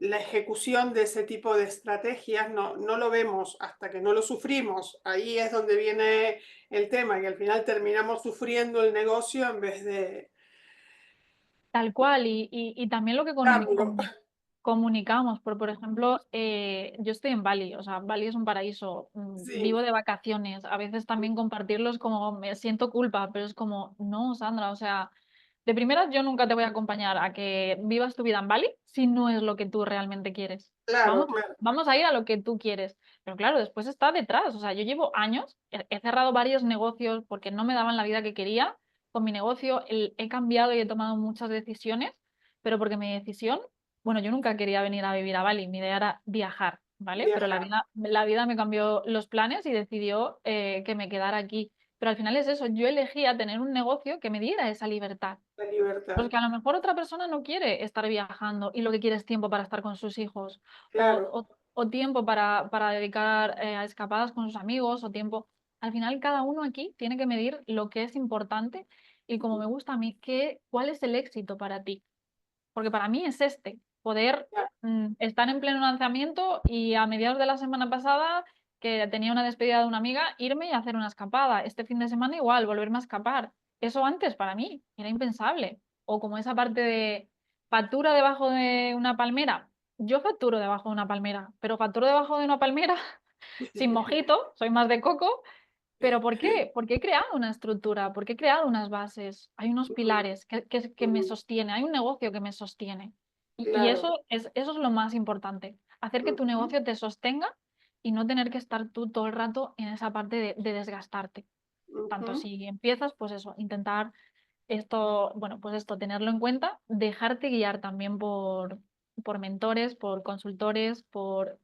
la ejecución de ese tipo de estrategias, no lo vemos hasta que no lo sufrimos. Ahí es donde viene el tema, y al final terminamos sufriendo el negocio en vez de Tal cual. Y también lo que darlo. comunicamos. Por ejemplo, yo estoy en Bali, o sea, Bali es un paraíso. Sí, Vivo de vacaciones. A veces también compartirlos como me siento culpa, pero es como, no, Sandra, o sea, de primeras yo nunca te voy a acompañar a que vivas tu vida en Bali si no es lo que tú realmente quieres. claro, Vamos, claro. vamos a ir a lo que tú quieres. Pero claro, después está detrás. O sea, yo llevo años, he cerrado varios negocios porque no me daban la vida que quería. Con mi negocio he cambiado y he tomado muchas decisiones, pero porque mi decisión, bueno, yo nunca quería venir a vivir a Bali, mi idea era viajar, ¿vale? Pero Viajar, la vida me cambió los planes y decidió que me quedara aquí. Pero al final es eso, yo elegía tener un negocio que me diera esa libertad. la libertad. Porque a lo mejor otra persona no quiere estar viajando y lo que quiere es tiempo para estar con sus hijos Claro, o tiempo para dedicar a escapadas con sus amigos o tiempo. Al final cada uno aquí tiene que medir lo que es importante y como me gusta a mí, ¿cuál es el éxito para ti? Porque para mí es poder ya, estar en pleno lanzamiento y a mediados de la semana pasada, que tenía una despedida de una amiga, irme y hacer una escapada. Este fin de semana igual, volverme a escapar. Eso antes para mí era impensable. O como esa parte de factura debajo de una palmera. Yo facturo debajo de una palmera, pero facturo debajo de una palmera sin mojito, soy más de coco. ¿Pero por qué? Porque he creado una estructura, porque he creado unas bases, hay unos pilares que me sostienen, hay un negocio que me sostiene. Y claro. eso es lo más importante, hacer que tu Ujú, negocio te sostenga y no tener que estar tú todo el rato en esa parte de desgastarte. Tanto ujú, si empiezas, pues eso, intentar esto, bueno, pues esto, tenerlo en cuenta, dejarte guiar también por mentores, por consultores, por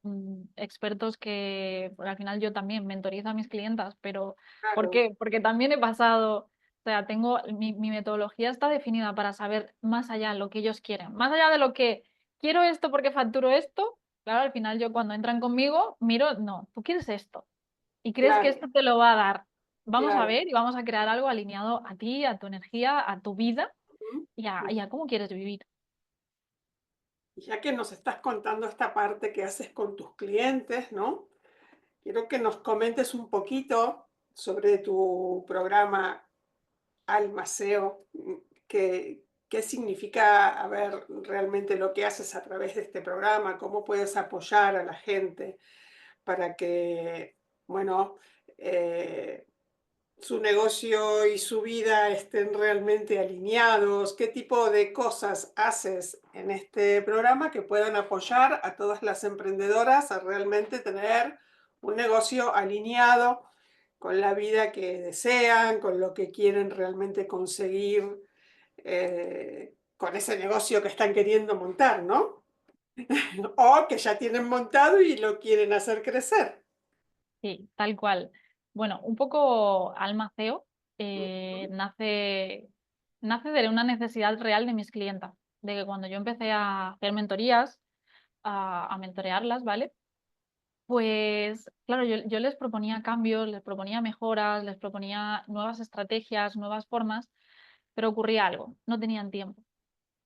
expertos porque al final yo también mentorizo a mis clientas, pero ¿por claro, qué? Porque también he pasado, o sea, mi metodología está definida para saber más allá lo que ellos quieren, más allá de lo que quiero esto porque facturo esto, claro, al final yo cuando entran conmigo miro, no, tú quieres esto y crees que claro, esto te lo va a dar. Vamos a claro. ver y vamos a crear algo alineado a ti, a tu energía, a tu vida Ujú, y ujú. a cómo quieres vivir. Ya que nos estás contando esta parte que haces con tus clientes, ¿no? Quiero que nos comentes un poquito sobre tu programa Almaceo, qué significa, a ver, realmente lo que haces a través de este programa, cómo puedes apoyar a la gente para que, bueno, eh, su negocio y su vida estén realmente alineados, qué tipo de cosas haces en este programa que puedan apoyar a todas las emprendedoras a realmente tener un negocio alineado con la vida que desean, con lo que quieren realmente conseguir con ese negocio que están queriendo montar, ¿no? O que ya tienen montado y lo quieren hacer crecer. Sí, tal cual. Bueno, un poco Almaceo Ujú, nace de una necesidad real de mis clientas, de que cuando yo empecé a hacer mentorías, a mentorearlas, ¿vale? Pues claro, yo les proponía cambios, les proponía mejoras, les proponía nuevas estrategias, nuevas formas, pero ocurría algo, no tenían tiempo.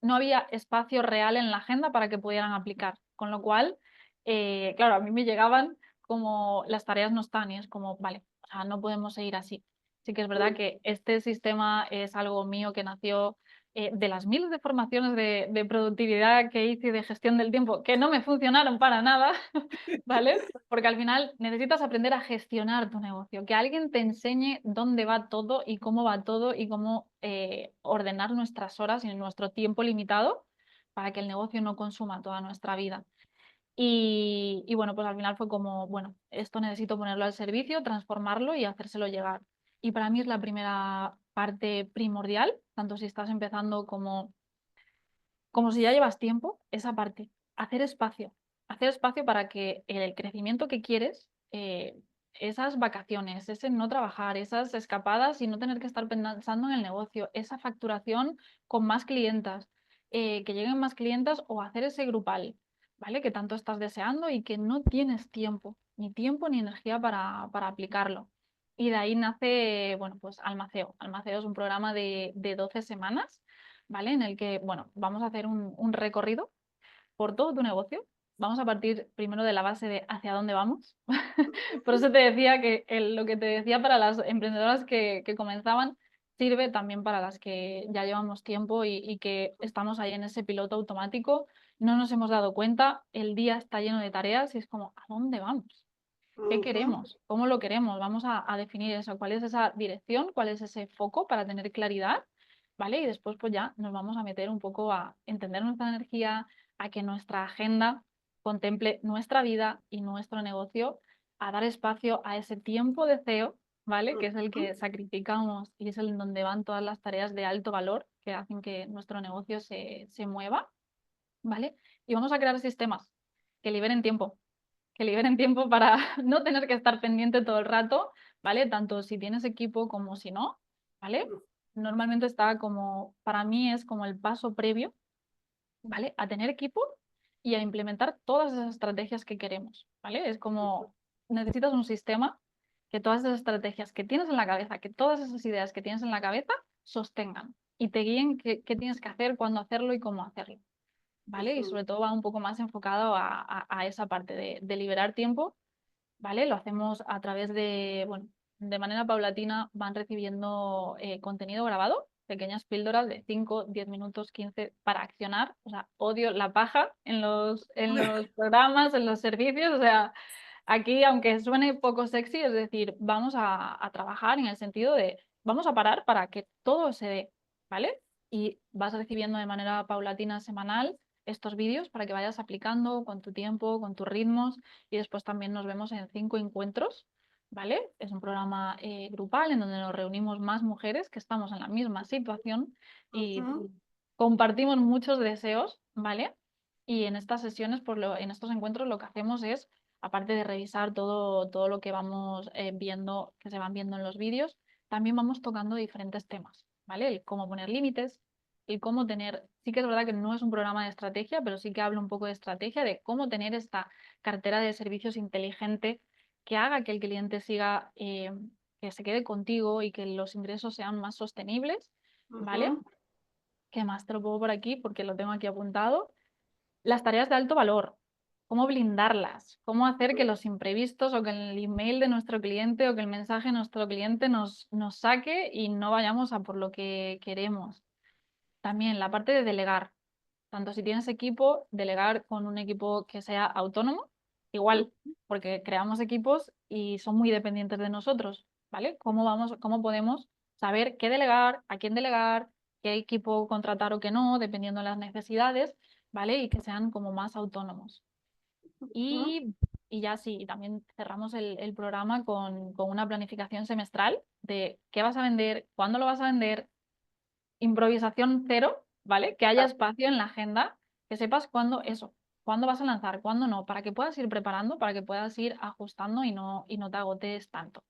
No había espacio real en la agenda para que pudieran aplicar, con lo cual, claro, a mí me llegaban como las tareas no están y es como, vale, o sea, no podemos seguir así. Sí que es verdad mm. que este sistema es algo mío que nació de las miles de formaciones de productividad que hice y de gestión del tiempo, que no me funcionaron para nada, ¿vale? Porque al final necesitas aprender a gestionar tu negocio, que alguien te enseñe dónde va todo y cómo va todo y cómo ordenar nuestras horas y nuestro tiempo limitado para que el negocio no consuma toda nuestra vida. Y bueno, pues al final fue como, bueno, esto necesito ponerlo al servicio, transformarlo y hacérselo llegar. Y para mí es la primera parte primordial, tanto si estás empezando como si ya llevas tiempo, esa parte, hacer espacio para que el crecimiento que quieres, esas vacaciones, ese no trabajar, esas escapadas y no tener que estar pensando en el negocio, esa facturación con más clientas, que lleguen más clientas o hacer ese grupal, ¿vale? Que tanto estás deseando y que no tienes tiempo ni energía para aplicarlo. Y de ahí nace, bueno, pues Almaceo. Almaceo es un programa de 12 semanas, ¿vale? En el que, bueno, vamos a hacer un recorrido por todo tu negocio. Vamos a partir primero de la base de hacia dónde vamos. Por eso te decía que lo que te decía para las emprendedoras que comenzaban sirve también para las que ya llevamos tiempo y que estamos ahí en ese piloto automático. No nos hemos dado cuenta, el día está lleno de tareas y es como, ¿a dónde vamos? ¿Qué Ujú, queremos? ¿Cómo lo queremos? Vamos a definir eso, cuál es esa dirección, cuál es ese foco para tener claridad, ¿vale? Y después pues ya nos vamos a meter un poco a entender nuestra energía, a que nuestra agenda contemple nuestra vida y nuestro negocio, a dar espacio a ese tiempo de CEO, ¿vale? Que es el ujú, que sacrificamos y es el en donde van todas las tareas de alto valor que hacen que nuestro negocio se mueva, ¿vale? Y vamos a crear sistemas que liberen tiempo para no tener que estar pendiente todo el rato, ¿vale? Tanto si tienes equipo como si no, ¿vale? Normalmente está como, para mí es como el paso previo, ¿vale? A tener equipo y a implementar todas esas estrategias que queremos, ¿vale? Es como, necesitas un sistema que todas esas estrategias que tienes en la cabeza, que todas esas ideas que tienes en la cabeza sostengan y te guíen qué tienes que hacer, cuándo hacerlo y cómo hacerlo. ¿Vale? Y ujú, sobre todo va un poco más enfocado a esa parte de liberar tiempo, ¿vale? Lo hacemos a través de, bueno, de manera paulatina van recibiendo contenido grabado, pequeñas píldoras de 5, 10 minutos, 15 para accionar. O sea, odio la paja en los programas, en los servicios. O sea, aquí, aunque suene poco sexy, es decir, vamos a trabajar en el sentido de, vamos a parar para que todo se dé, ¿vale? Y vas recibiendo de manera paulatina, semanal, estos vídeos para que vayas aplicando con tu tiempo, con tus ritmos y después también nos vemos en 5 encuentros, ¿vale? Es un programa grupal en donde nos reunimos más mujeres que estamos en la misma situación y ujú, compartimos muchos deseos, ¿vale? Y en estas sesiones, en estos encuentros, lo que hacemos es, aparte de revisar todo lo que vamos viendo, que se van viendo en los vídeos, también vamos tocando diferentes temas, ¿vale? El cómo poner límites, el cómo tener, sí que es verdad que no es un programa de estrategia, pero sí que hablo un poco de estrategia, de cómo tener esta cartera de servicios inteligente que haga que el cliente siga, que se quede contigo y que los ingresos sean más sostenibles, ¿vale? ujú, ¿Qué más te lo pongo por aquí? Porque lo tengo aquí apuntado. Las tareas de alto valor, cómo blindarlas, cómo hacer que los imprevistos o que el email de nuestro cliente o que el mensaje de nuestro cliente nos saque y no vayamos a por lo que queremos. También la parte de delegar, tanto si tienes equipo, delegar con un equipo que sea autónomo, igual, porque creamos equipos y son muy dependientes de nosotros, ¿vale? Cómo podemos saber qué delegar, a quién delegar, qué equipo contratar o qué no, dependiendo de las necesidades, ¿vale? Y que sean como más autónomos. ujú. Y Y ya sí, y también cerramos el programa con una planificación semestral de qué vas a vender, cuándo lo vas a vender, improvisación cero, ¿vale? Que haya Ah, espacio en la agenda, que sepas cuándo eso, cuándo vas a lanzar, cuándo no, para que puedas ir preparando, para que puedas ir ajustando y no te agotes tanto.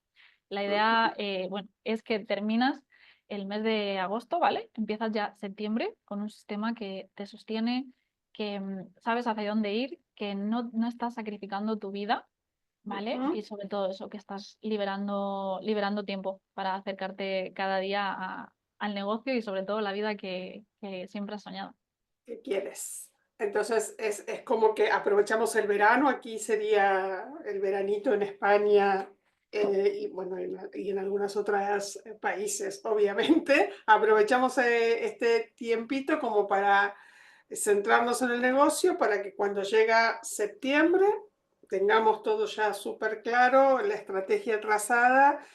La idea, bueno, es que terminas el mes de agosto, ¿vale? Empiezas ya septiembre con un sistema que te sostiene, que sabes hacia dónde ir, que no estás sacrificando tu vida, ¿vale? ujú. Y sobre todo eso, que estás liberando tiempo para acercarte cada día al negocio y sobre todo la vida que siempre has soñado. ¿Qué quieres? Entonces es como que aprovechamos el verano, aquí sería el veranito en España y bueno, y en algunos otros países, obviamente. Aprovechamos este tiempito como para centrarnos en el negocio, para que cuando llega septiembre tengamos todo ya súper claro, la estrategia trazada,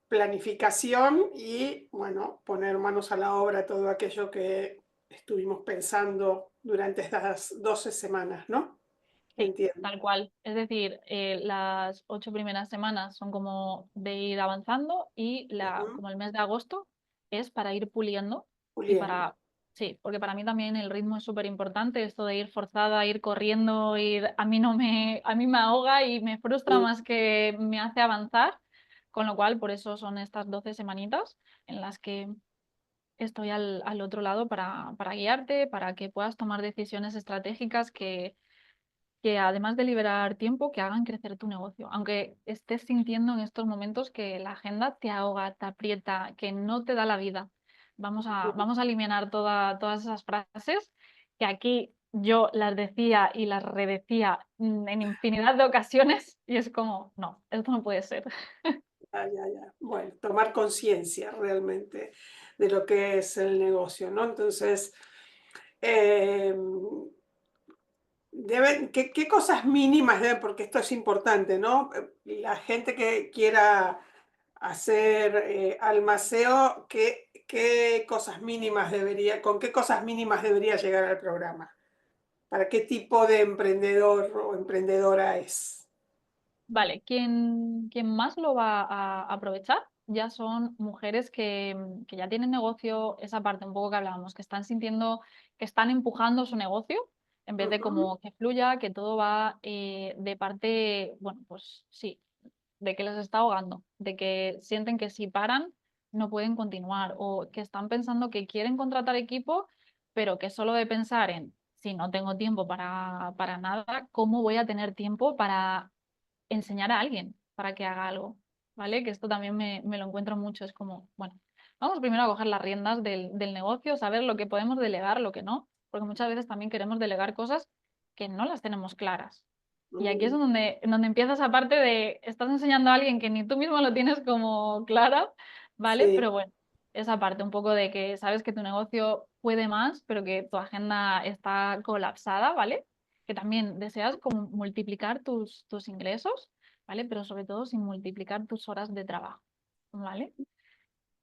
planificación y, bueno, poner manos a la obra todo aquello que estuvimos pensando durante estas 12 semanas, ¿no? Sí, Entiendo. tal cual. Es decir, las 8 primeras semanas son como de ir avanzando y Ujú. como el mes de agosto es para ir puliendo y Julián. para, sí, porque para mí también el ritmo es súper importante, esto de ir forzada, ir corriendo, ir, a mí no me, a mí me ahoga y me frustra Mm, más que me hace avanzar, con lo cual por eso son estas 12 semanitas en las que estoy al otro lado para guiarte, para que puedas tomar decisiones estratégicas que además de liberar tiempo, que hagan crecer tu negocio. Aunque estés sintiendo en estos momentos que la agenda te ahoga, te aprieta, que no te da la vida. Vamos a eliminar todas esas frases que aquí yo las decía y las redecía en infinidad de ocasiones y es como, no, esto no puede ser. ya, ya, ya. Bueno, tomar conciencia realmente de lo que es el negocio, ¿no? Entonces, em, ¿qué cosas mínimas deben? Porque esto es importante, ¿no? La gente que quiera hacer almaceo, ¿qué cosas mínimas con qué cosas mínimas debería llegar al programa? ¿Para qué tipo de emprendedor o emprendedora es? Vale, quien más lo va a aprovechar ya son mujeres que ya tienen negocio, esa parte un poco que hablábamos, que están sintiendo que están empujando su negocio en vez de Ujú, como que fluya, que todo va de parte, bueno, pues sí, de que les está ahogando, de que sienten que si paran no pueden continuar o que están pensando que quieren contratar equipo, pero que solo de pensar en si no tengo tiempo para nada, ¿cómo voy a tener tiempo para enseñar a alguien para que haga algo? ¿Vale? Que esto también me lo encuentro mucho. Es como, bueno, vamos primero a coger las riendas del negocio, saber lo que podemos delegar, lo que no, porque muchas veces también queremos delegar cosas que no las tenemos claras. Y aquí es mm, donde empiezas aparte de, estás enseñando a alguien que ni tú mismo lo tienes como clara, ¿vale? sí, Pero bueno, esa parte un poco de que sabes que tu negocio puede más, pero que tu agenda está colapsada, ¿vale? Que también deseas como multiplicar tus ingresos, ¿vale? Pero sobre todo sin multiplicar tus horas de trabajo, ¿vale?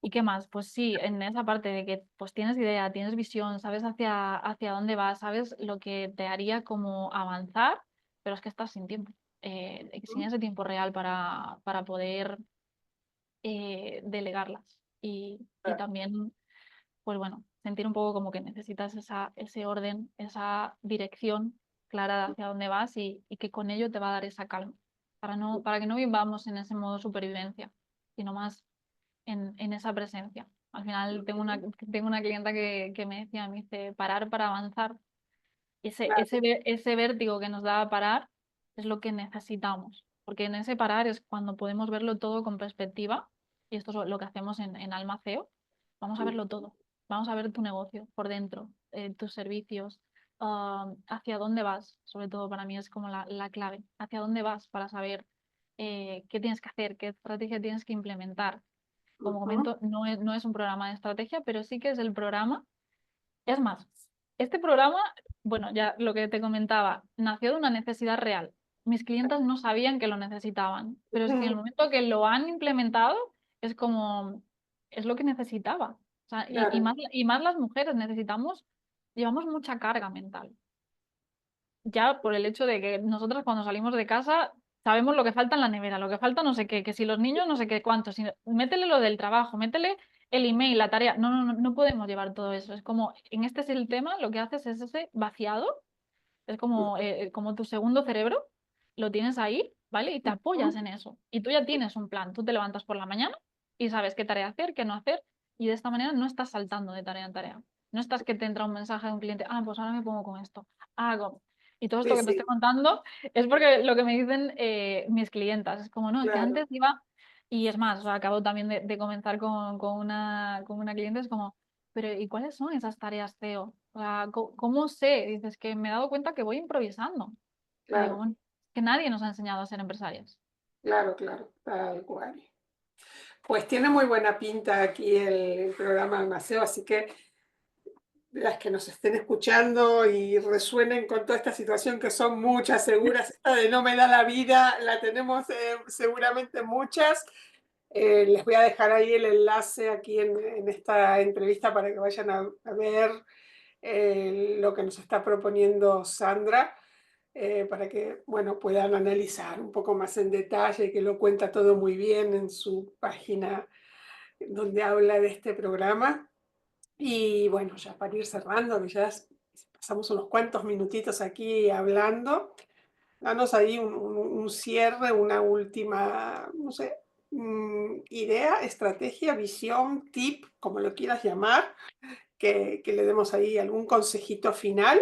¿Y qué más? Pues sí, en esa parte de que pues tienes idea, tienes visión, sabes hacia dónde vas, sabes lo que te haría como avanzar, pero es que estás sin tiempo, sin mm, ese tiempo real para poder delegarlas. Y claro, también, pues bueno, sentir un poco como que necesitas ese orden, esa dirección clara de hacia dónde vas y que con ello te va a dar esa calma, para que no vivamos en ese modo supervivencia, sino más en esa presencia. Al final mm, tengo una clienta que me decía, me dice, parar para avanzar. claro, Ese vértigo que nos da parar es lo que necesitamos, porque en ese parar es cuando podemos verlo todo con perspectiva, y esto es lo que hacemos en Almaceo, vamos a mm, verlo todo, vamos a ver tu negocio por dentro, tus servicios, hacia dónde vas, sobre todo para mí es como la clave, hacia dónde vas para saber qué tienes que hacer, qué estrategia tienes que implementar. Como ujú, comento, no es un programa de estrategia, pero sí que es el programa. Es más, este programa, bueno, ya lo que te comentaba, nació de una necesidad real. Mis clientes no sabían que lo necesitaban, pero es que en el mm, momento que lo han implementado, es como, es lo que necesitaba. O sea, claro, y más las mujeres necesitamos, llevamos mucha carga mental. ya por el hecho de que nosotras cuando salimos de casa sabemos lo que falta en la nevera, lo que falta no sé qué, que si los niños no sé qué cuánto, si, métele lo del trabajo, métele el email, la tarea. No, no, no, no podemos llevar todo eso. Es como, en este es el tema, lo que haces es ese vaciado, es como tu segundo cerebro, lo tienes ahí, ¿vale? Y te apoyas Ujú. en eso. Y tú ya tienes un plan. Tú te levantas por la mañana y sabes qué tarea hacer, qué no hacer, y de esta manera no estás saltando de tarea en tarea. No estás que te entra un mensaje de un cliente, ah, pues ahora me pongo con esto, hago. Y todo esto Sí, que te estoy sí, contando es porque lo que me dicen mis clientas es como, no, es que claro, antes iba, y es más, o sea, acabo también de comenzar con una cliente, es como, pero ¿y cuáles son esas tareas CEO? O sea, ¿cómo sé? Dices que me he dado cuenta que voy improvisando. Y digo, claro, bueno, que nadie nos ha enseñado a ser empresarios. claro, claro, tal cual. Pues tiene muy buena pinta aquí el programa de Maceo, así que las que nos estén escuchando y resuenen con toda esta situación, que son muchas seguras, esta de no me da la vida, la tenemos seguramente muchas. Les voy a dejar ahí el enlace aquí en esta entrevista para que vayan a ver lo que nos está proponiendo Sandra, para que, bueno, puedan analizar un poco más en detalle, que lo cuenta todo muy bien en su página donde habla de este programa. Y bueno, ya para ir cerrando, que ya pasamos unos cuantos minutitos aquí hablando, danos ahí un cierre, una última, no sé, idea, estrategia, visión, tip, como lo quieras llamar, que le demos ahí algún consejito final.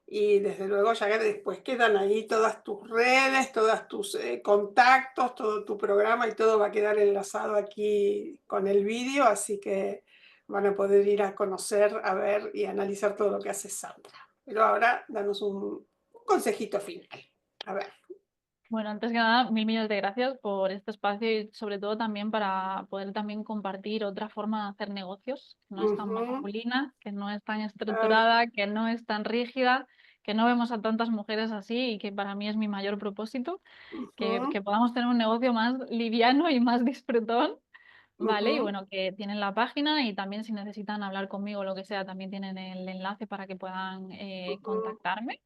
Y desde luego ya que después quedan ahí todas tus redes, todos tus contactos, todo tu programa y todo va a quedar enlazado aquí con el vídeo, así que van a poder ir a conocer, a ver y analizar todo lo que hace Sandra. Pero ahora danos un consejito final. A ver. Bueno, antes que nada, mil millones de gracias por este espacio y sobre todo también para poder también compartir otra forma de hacer negocios, que no es tan Ujú. masculina, que no es tan Ay, estructurada, que no es tan rígida, que no vemos a tantas mujeres así y que para mí es mi mayor propósito, que ujú, podamos tener un negocio más liviano y más disfrutón. Vale, y ujú, bueno, que tienen la página y también si necesitan hablar conmigo o lo que sea, también tienen el enlace para que puedan ujú, contactarme.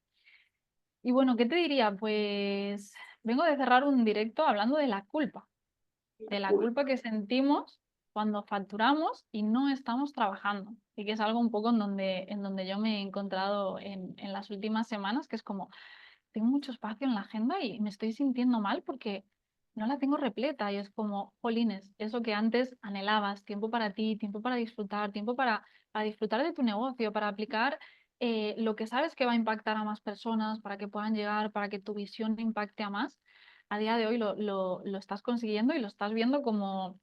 Y bueno, ¿qué te diría? Pues vengo de cerrar un directo hablando la de la culpa culpa. que sentimos cuando facturamos y no estamos trabajando. Y que es algo un poco en donde yo me he encontrado en las últimas semanas, que es como, tengo mucho espacio en la agenda y me estoy sintiendo mal porque no la tengo repleta y es como, jolines, eso que antes anhelabas, tiempo para ti, tiempo para disfrutar, tiempo para disfrutar de tu negocio, para aplicar lo que sabes que va a impactar a más personas, para que puedan llegar, para que tu visión impacte a más. A día de hoy lo estás consiguiendo y lo estás viendo como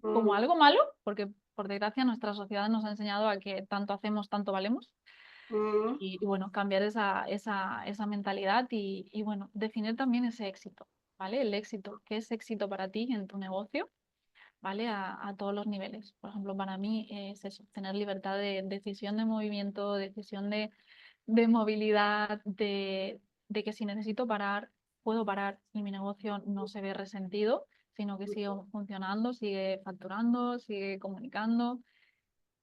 Mm, algo malo, porque por desgracia nuestra sociedad nos ha enseñado a que tanto hacemos, tanto valemos mm, y bueno, cambiar esa mentalidad y bueno, definir también ese éxito, ¿vale? El éxito, ¿qué es éxito para ti en tu negocio? ¿Vale? A todos los niveles. Por ejemplo, para mí es eso, tener libertad de decisión de movimiento, decisión de movilidad, de que si necesito parar, puedo parar y mi negocio no se ve resentido, sino que sigue funcionando, sigue facturando, sigue comunicando.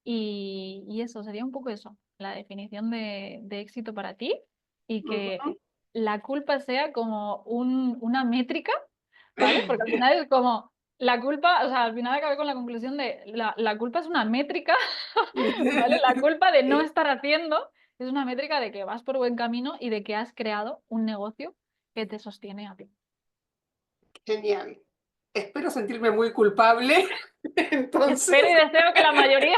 Y eso, sería un poco eso, la definición de éxito para ti y que ujú. la culpa sea como una métrica, ¿vale? Porque al final es como la culpa, o sea, al final acabé con la conclusión de la culpa es una métrica, ¿vale? La culpa de no Sí, estar haciendo es una métrica de que vas por buen camino y de que has creado un negocio que te sostiene a ti. genial. Espero sentirme muy culpable, Espero y entonces. deseo que la mayoría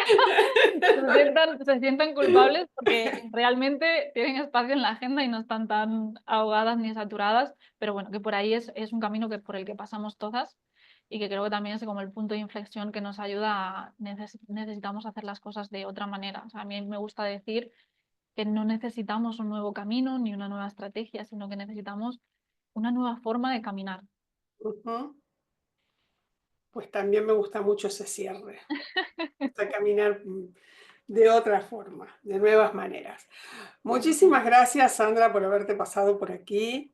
se sientan culpables porque realmente tienen espacio en la agenda y no están tan ahogadas ni saturadas, pero bueno, que por ahí es un camino que por el que pasamos todas y que creo que también es como el punto de inflexión que nos ayuda a necesitamos hacer las cosas de otra manera. O sea, a mí me gusta decir que no necesitamos un nuevo camino ni una nueva estrategia, sino que necesitamos una nueva forma de caminar. Ujú. Pues también me gusta mucho ese cierre. Me gusta caminar de otra forma, de nuevas maneras. Muchísimas gracias, Sandra, por haberte pasado por aquí.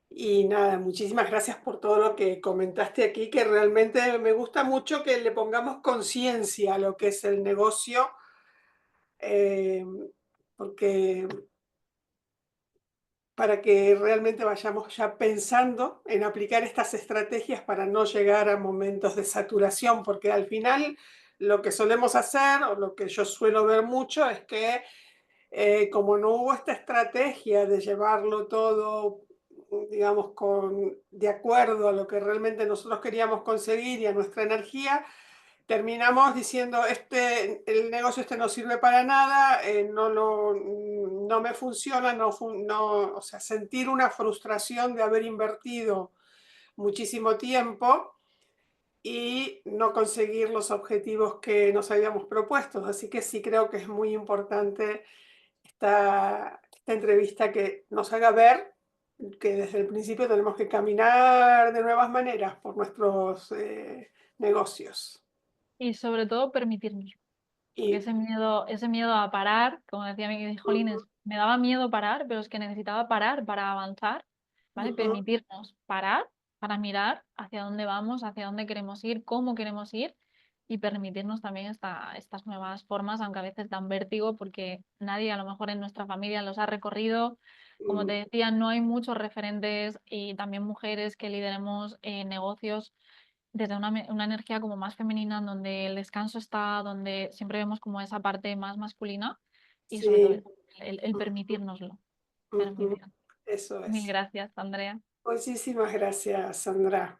Y nada, muchísimas gracias por todo lo que comentaste aquí, que realmente me gusta mucho que le pongamos conciencia a lo que es el negocio, eh, porque para que realmente vayamos ya pensando en aplicar estas estrategias para no llegar a momentos de saturación, porque al final lo que solemos hacer, o lo que yo suelo ver mucho, es que como no hubo esta estrategia de llevarlo todo, digamos, de acuerdo a lo que realmente nosotros queríamos conseguir y a nuestra energía, terminamos diciendo, el negocio este no sirve para nada, no me funciona, o sea, sentir una frustración de haber invertido muchísimo tiempo y no conseguir los objetivos que nos habíamos propuesto. Así que sí creo que es muy importante esta entrevista que nos haga ver que desde el principio tenemos que caminar de nuevas maneras por nuestros negocios. Y sobre todo permitirnos. Porque Y ese miedo a parar, como decía mi Jolines, me daba miedo parar, pero es que necesitaba parar para avanzar, ¿vale? ujú, Permitirnos parar para mirar hacia dónde vamos, hacia dónde queremos ir, cómo queremos ir y permitirnos también estas nuevas formas, aunque a veces dan vértigo porque nadie a lo mejor en nuestra familia los ha recorrido. Como te mm, decía, no hay muchos referentes y también mujeres que lideremos negocios desde una energía como más femenina, en donde el descanso está, donde siempre vemos como esa parte más masculina y sobre todo sí, el ujú, permitirnoslo. ujú, Permitir. eso Mil es. gracias, Andrea. Muchísimas gracias, Sandra.